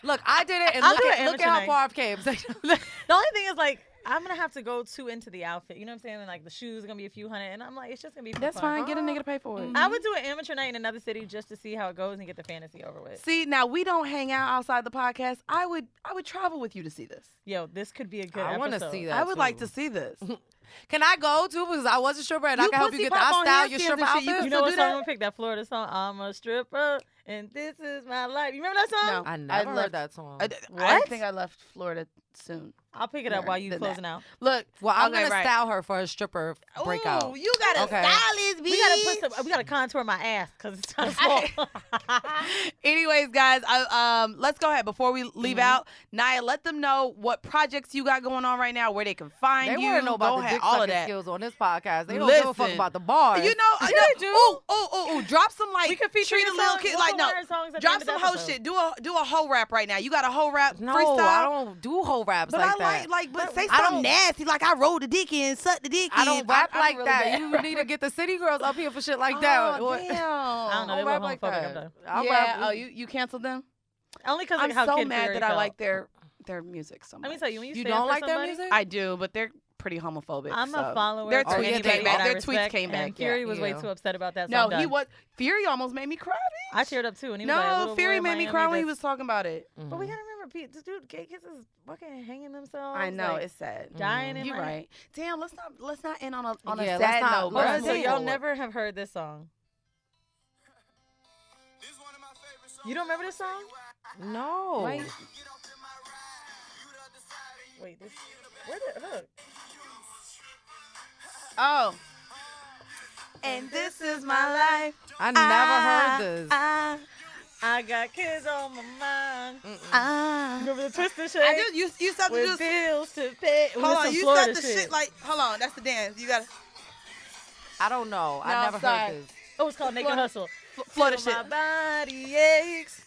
S3: Look, I did it, and
S1: I'll
S3: look
S1: do it
S3: at
S1: amateur
S3: how
S1: night.
S3: far I've came.
S1: The only thing is like I'm gonna have to go too into the outfit. You know what I'm saying? And, like the shoes are gonna be a few hundred, and I'm like, it's just gonna be. For
S2: That's
S1: fun.
S2: fine. Get a nigga to pay for it.
S1: I would do an amateur night in another city just to see how it goes and get the fantasy over with.
S2: See, now we don't hang out outside the podcast. I would travel with you to see this.
S1: Yo, this could be a good
S3: I
S1: want to
S3: see that.
S2: I would like
S3: too.
S2: to see this.
S3: Can I go too? Because I was a stripper, and I
S2: You
S3: can help you
S2: pussy
S3: get the.
S2: pop
S3: I
S2: on
S3: style your
S2: handstands
S3: stripper
S2: and shit. You
S3: outfit.
S2: can
S1: You know
S2: still
S1: what
S2: do
S1: song
S2: that?
S1: I'm gonna pick? That Florida song. I'm a stripper and this is my life. You remember that song?
S2: No.
S3: I never
S2: left-
S3: heard that song.
S2: I
S1: What?
S2: think I left Florida soon.
S1: I'll pick it up while you
S2: Than
S1: closing out.
S2: Look,
S3: Well, I'm
S2: okay,
S3: gonna
S2: right.
S3: style her for a stripper breakout.
S2: Ooh, you got a
S3: Okay.
S2: stylist,
S1: We gotta we gotta contour my ass because it's kind of small.
S2: Anyways, guys, let's go ahead before we leave out. Naya, let them know what projects you got going on right now, where they can find
S3: They
S2: you.
S3: want to know about
S2: Go
S3: the
S2: ahead,
S3: dick
S2: all of
S3: sucking
S2: that.
S3: skills on this podcast. They don't give a fuck
S2: Listen.
S3: about the bars.
S2: You know,
S1: Yeah, they do.
S2: Ooh, drop some like
S1: We could feature
S2: treat
S1: your
S2: a little
S1: song.
S2: kid
S1: We'll
S2: like
S1: put
S2: no.
S1: one of her songs at the
S2: Drop
S1: end of the
S2: some hoe
S1: episode.
S2: shit. Do a hoe rap right now. You got a hoe rap
S3: no,
S2: freestyle.
S3: I don't do whole raps
S2: But
S3: like
S2: I
S3: that.
S2: but say
S3: I don't-
S2: something nasty like I rolled the dick in, sucked the dick in.
S3: I don't rap
S2: I'm
S3: like
S2: really
S3: that.
S2: bad.
S3: You need to get the city girls up here for shit like that.
S2: Oh,
S3: What-
S2: damn.
S1: I don't know. They
S3: I'll
S1: were
S3: rap like
S1: homophobic. I'm
S3: that.
S1: done.
S3: I'll
S2: Yeah.
S3: rap-
S2: Oh, you canceled them?
S1: Only because
S2: I'm
S1: of how
S2: so
S1: Kid
S2: mad
S1: Fury
S2: that I
S1: felt.
S2: like their music so much.
S1: Let me tell you, when you
S3: You
S1: stand
S3: don't
S1: for
S3: like their
S1: somebody,
S3: music?
S2: I do, but they're pretty homophobic.
S1: I'm
S2: so.
S1: a follower.
S2: Their
S1: of
S3: tweets
S1: anybody
S3: came back.
S1: that I
S2: Their tweets
S1: respect,
S2: came back,
S1: And Fury
S3: yeah.
S1: was way
S3: Yeah.
S1: too upset about that. So
S2: No,
S1: I'm done.
S2: he was. Fury almost made me cry, bitch.
S1: I teared up too, and he was like,
S2: No,
S1: "Little
S2: Fury
S1: boy
S2: made me
S1: Miami,
S2: cry when he
S1: this-"
S2: was talking about it.
S3: Mhm.
S1: But we gotta remember, this dude, gay kids is fucking hanging themselves.
S2: I know,
S1: like,
S2: it's sad.
S1: dying in
S2: You're
S1: my-
S2: right. Damn, let's not end on a
S3: Yeah, let's
S2: sad
S3: not-
S2: note,
S3: let's
S2: bro.
S3: move
S1: So y'all
S3: forward.
S1: never have heard this song. You don't remember this song?
S3: No.
S2: Right?
S1: Wait, this. Where the hook?
S2: Oh. And this is my life.
S3: I never heard this.
S1: I got kids on my mind.
S3: Mm-mm.
S1: Remember the twist and shit?
S2: I do. You start to
S1: With
S2: just
S1: bills to pay.
S2: hold on. You start the shit like hold on. That's the dance. You gotta
S3: I don't know.
S2: No,
S3: I never
S2: sorry.
S3: heard this.
S1: Oh, it's called Naked
S2: Florida-
S1: Hustle.
S2: floor the
S1: Till
S2: shit.
S1: My body aches.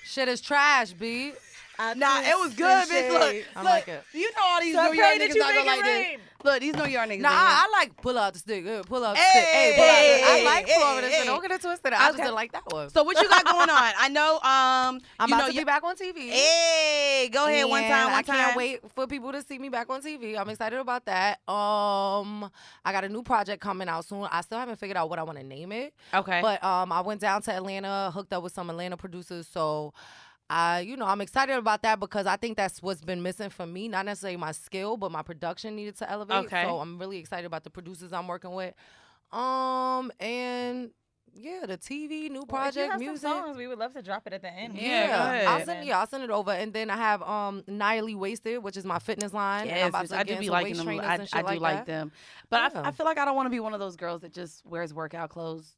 S3: Shit is trash, B.
S1: I
S2: Nah, it was
S1: twist
S2: good,
S1: and
S2: bitch. Look,
S1: shake.
S3: I
S2: look,
S3: like it.
S2: You know all these
S1: So I
S2: New York
S1: pray that
S2: niggas
S1: you
S2: not
S1: make
S2: gonna
S1: it
S2: like this.
S1: rain.
S2: Look, these New York niggas.
S3: Nah,
S2: they
S3: I like pull out the stick. Pull out the
S2: Hey,
S3: stick. Hey, pull out the
S2: hey,
S3: I like
S2: hey,
S3: Florida shit.
S2: hey.
S3: Don't get it twisted. I just
S2: Okay.
S3: didn't like that one.
S2: So what you got going on? I know.
S3: I'm
S2: you
S3: about
S2: know,
S3: to be back on TV.
S2: Hey, go ahead. One
S3: And
S2: time.
S3: I can't wait for people to see me back on TV. I'm excited about that. I got a new project coming out soon. I still haven't figured out what I want to name it.
S2: Okay.
S3: But I went down to Atlanta, hooked up with some Atlanta producers. So I'm excited about that because I think that's what's been missing for me. Not necessarily my skill, but my production needed to elevate.
S2: Okay.
S3: So I'm really excited about the producers I'm working with. And yeah, the TV, new
S1: Well, if you
S3: project,
S1: have
S3: music.
S1: some songs, we would love to drop it at the end.
S2: Yeah, go ahead.
S3: I'll send it over. And then I have Nightly Wasted, which is my fitness line. and I'm
S2: Yes,
S3: about
S2: bitch,
S3: to
S2: I
S3: get
S2: do
S3: into
S2: be liking
S3: waist
S2: them.
S3: trainers
S2: I
S3: and shit
S2: do like
S3: that.
S2: them. But
S3: Yeah.
S2: I feel like I don't want to be one of those girls that just wears workout clothes,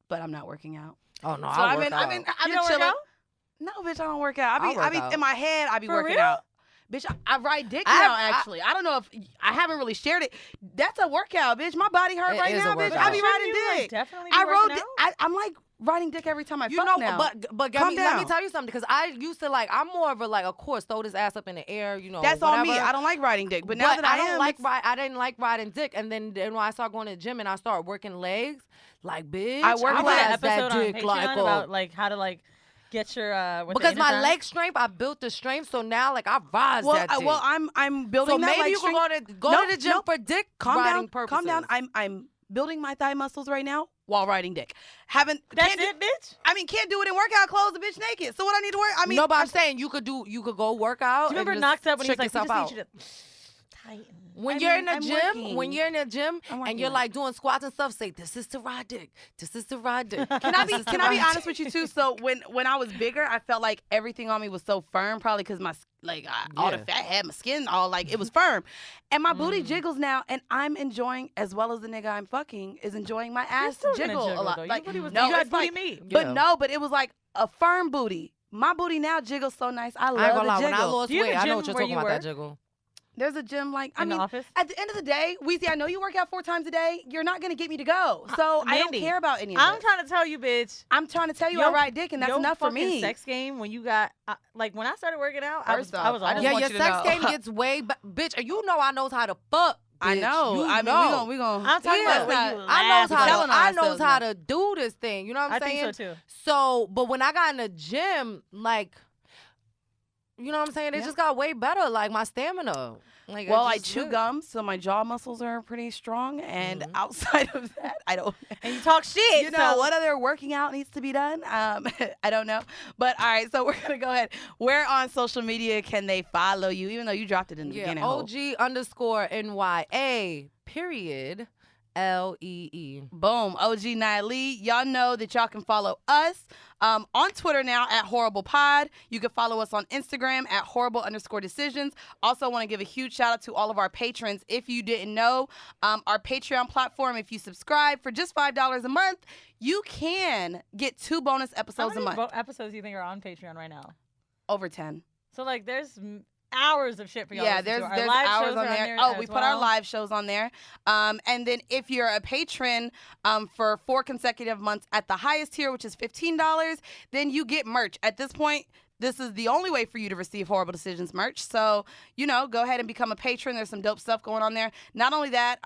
S2: but I'm not working out.
S3: Oh no,
S2: So
S3: I've
S2: I've been
S1: You
S2: chilling.
S1: don't work out?
S2: No, bitch, I don't work out.
S3: I'll
S2: I
S3: work
S2: be
S3: out.
S2: in my head. I be
S1: For
S2: working
S1: real?
S2: out. Bitch, I ride dick
S3: I
S2: now.
S3: have-
S2: Actually, I don't know if I haven't really shared it. That's a workout, bitch. My body hurt
S3: It
S2: right
S3: is a
S2: now, bitch.
S3: workout.
S2: I be
S1: Shouldn't
S2: riding
S1: you, like,
S2: dick.
S1: definitely be
S2: I
S1: working
S2: rode.
S1: out?
S2: I'm like riding dick every time I
S3: You
S2: fuck
S3: know,
S2: now.
S3: but
S2: Calm
S3: let me
S2: down.
S3: tell you something because I used to I'm more of a of course throw this ass up in the air,
S2: That's on me.
S3: whatever.
S2: I don't like riding dick, but now that I
S3: don't
S2: am,
S3: like
S2: it's-
S3: I didn't like riding dick, and then when I started going to the gym and I started working legs, like bitch,
S2: I work
S1: We did
S2: like
S1: an
S3: rise that
S1: episode on
S3: dick
S1: Patreon
S3: like
S1: about like how to like get your what's the
S3: because my
S1: inner
S3: leg strength, I built the strength, so now I rise that dick.
S2: well, I'm building
S3: so
S2: that
S3: maybe
S2: leg
S3: you can
S2: strength.
S3: go
S2: Nope,
S3: to the gym
S2: nope.
S3: for dick
S2: Calm
S3: riding
S2: down.
S3: purposes.
S2: Calm down. I'm building my thigh muscles right now while riding dick.
S1: That's
S2: can't
S1: it, bitch.
S2: can't do it in workout clothes, a bitch naked. So what I need to wear?
S3: no, but I'm saying you could go work out.
S1: Do you remember
S3: and
S1: Knocked
S3: just
S1: Up when he was
S3: check
S1: like, we
S3: yourself
S1: just need
S3: out.
S1: you to tighten.
S3: When
S2: I
S3: you're
S2: mean,
S3: in the
S2: I'm
S3: gym,
S2: working.
S3: when you're in the gym
S2: I'm
S3: and you're
S2: working.
S3: like doing squats and stuff, say this is to ride dick. This is to ride dick.
S2: Can I be honest with you too? So when I was bigger, I felt like everything on me was so firm, probably because my all the
S3: Yeah.
S2: fat had my skin all like it was firm, and my booty jiggles now, and I'm enjoying as well as the nigga I'm fucking is enjoying my
S1: You're
S2: ass
S1: still gonna
S2: jiggle a
S1: jiggle,
S2: lot.
S1: though. Your
S2: Like
S1: booty was-
S2: no,
S1: you got
S2: it's
S1: booty
S2: like,
S1: meat.
S2: but
S3: Yeah.
S2: no, but it was like a firm booty. My booty now jiggles so nice. I love
S3: I ain't gonna
S2: the
S3: lie,
S2: jiggle.
S3: when I lost
S1: Do you have
S3: weight,
S1: a
S3: I know
S1: gym
S3: what you're
S1: where
S3: talking
S1: you
S3: about, that
S1: work?
S3: jiggle.
S2: There's a gym like I
S1: In the
S2: mean,
S1: office?
S2: at the end of the day, Weezy, I know you work out 4 times a day. You're not gonna get me to go, so I don't
S1: Mandy,
S2: care about any of
S1: I'm
S2: this.
S1: trying to tell you, bitch.
S2: I'm trying to tell you, I
S1: Your-
S2: ride dick, and that's
S1: your
S2: enough for
S1: fucking
S2: me.
S1: Sex game when you got like when I started working out, I was
S2: First
S1: I was
S2: off, I
S1: on.
S2: just
S3: Yeah,
S2: want
S3: your
S2: you to
S3: sex
S2: know.
S3: game gets way, bitch. You know I knows how to fuck.
S2: I
S3: bitch.
S2: know.
S3: You
S2: I mean,
S3: know.
S2: we gonna.
S1: I'm talking
S3: Yeah.
S1: about when you
S3: I
S1: laugh
S3: knows how
S1: about
S2: telling
S3: to,
S2: on
S3: I knows
S2: ourselves
S3: how
S2: now.
S3: to do this thing. You know what I'm
S1: I
S3: saying?
S1: think so too.
S3: So, but when I got in the gym, like, you know what I'm saying? It
S2: Yeah.
S3: just got way better. Like my stamina. Like,
S2: Well, I
S3: just
S2: chew
S3: good.
S2: gum, so my jaw muscles are pretty strong. And
S3: Mhm.
S2: outside of that, I don't.
S1: And you talk shit.
S2: You know
S1: so
S2: what other working out needs to be done? I don't know. But all right, so we're gonna go ahead. Where on social media can they follow you? Even though you dropped it in the
S3: Yeah,
S2: beginning. Ho.
S3: OG_NYA period NYLEE.
S2: Boom. OG Niley. Y'all know that y'all can follow us on Twitter now at Horrible Pod. You can follow us on Instagram at Horrible_Decisions. Also want to give a huge shout out to all of our patrons. If you didn't know, our Patreon platform, if you subscribe for just $5 a month, you can get 2 bonus episodes
S1: How
S2: a
S1: many
S2: month.
S1: episodes do you think are on Patreon right now?
S2: Over 10.
S1: So like, there's hours of shit for y'all.
S2: Yeah,
S1: to listen
S2: there's
S1: to. Our live
S2: hours
S1: shows
S2: on
S1: are
S2: there.
S1: as
S2: We put our
S1: well.
S2: live shows on there. And then if you're a patron for 4 consecutive months at the highest tier, which is $15, then you get merch. At this point, this is the only way for you to receive Horrible Decisions merch. So, go ahead and become a patron. There's some dope stuff going on there. Not only that,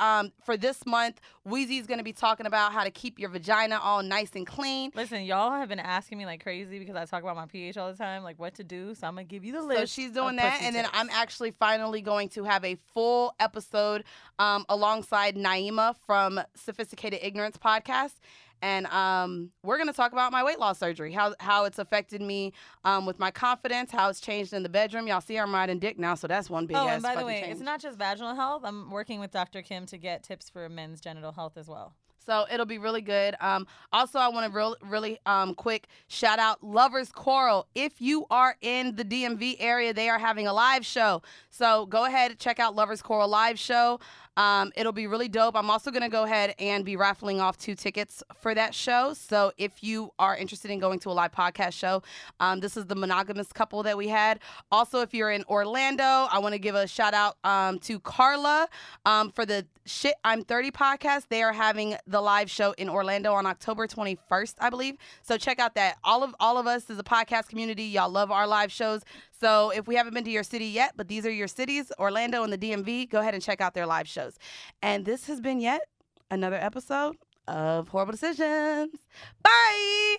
S2: for this month, Weezy's going to be talking about how to keep your vagina all nice and clean.
S1: Listen, y'all have been asking me like crazy because I talk about my pH all the time, like what to do. So I'm gonna give you the list.
S2: So she's doing
S1: of
S2: that,
S1: pussy
S2: and then
S1: tips.
S2: I'm actually finally going to have a full episode alongside Naima from Sophisticated Ignorance podcast. And we're going to talk about my weight loss surgery, how it's affected me with my confidence, how it's changed in the bedroom. Y'all see I'm riding dick now, so that's one big ass
S1: and by the
S2: fucking
S1: way,
S2: change.
S1: it's not just vaginal health. I'm working with Dr. Kim to get tips for men's genital health as well.
S2: So it'll be really good. Also, I want to really quick shout out Lovers Quarrel. If you are in the DMV area, they are having a live show. So go ahead and check out Lovers Quarrel live show. It'll be really dope. I'm also going to go ahead and be raffling off 2 tickets for that show. So if you are interested in going to a live podcast show, this is the monogamous couple that we had. Also, if you're in Orlando, I want to give a shout out to Carla for the Shit I'm 30 podcast. They are having the live show in Orlando on October 21st, I believe. So check out that. All of us as a podcast community, y'all love our live shows. So if we haven't been to your city yet, but these are your cities, Orlando and the DMV, go ahead and check out their live shows. And this has been yet another episode of Horrible Decisions. Bye.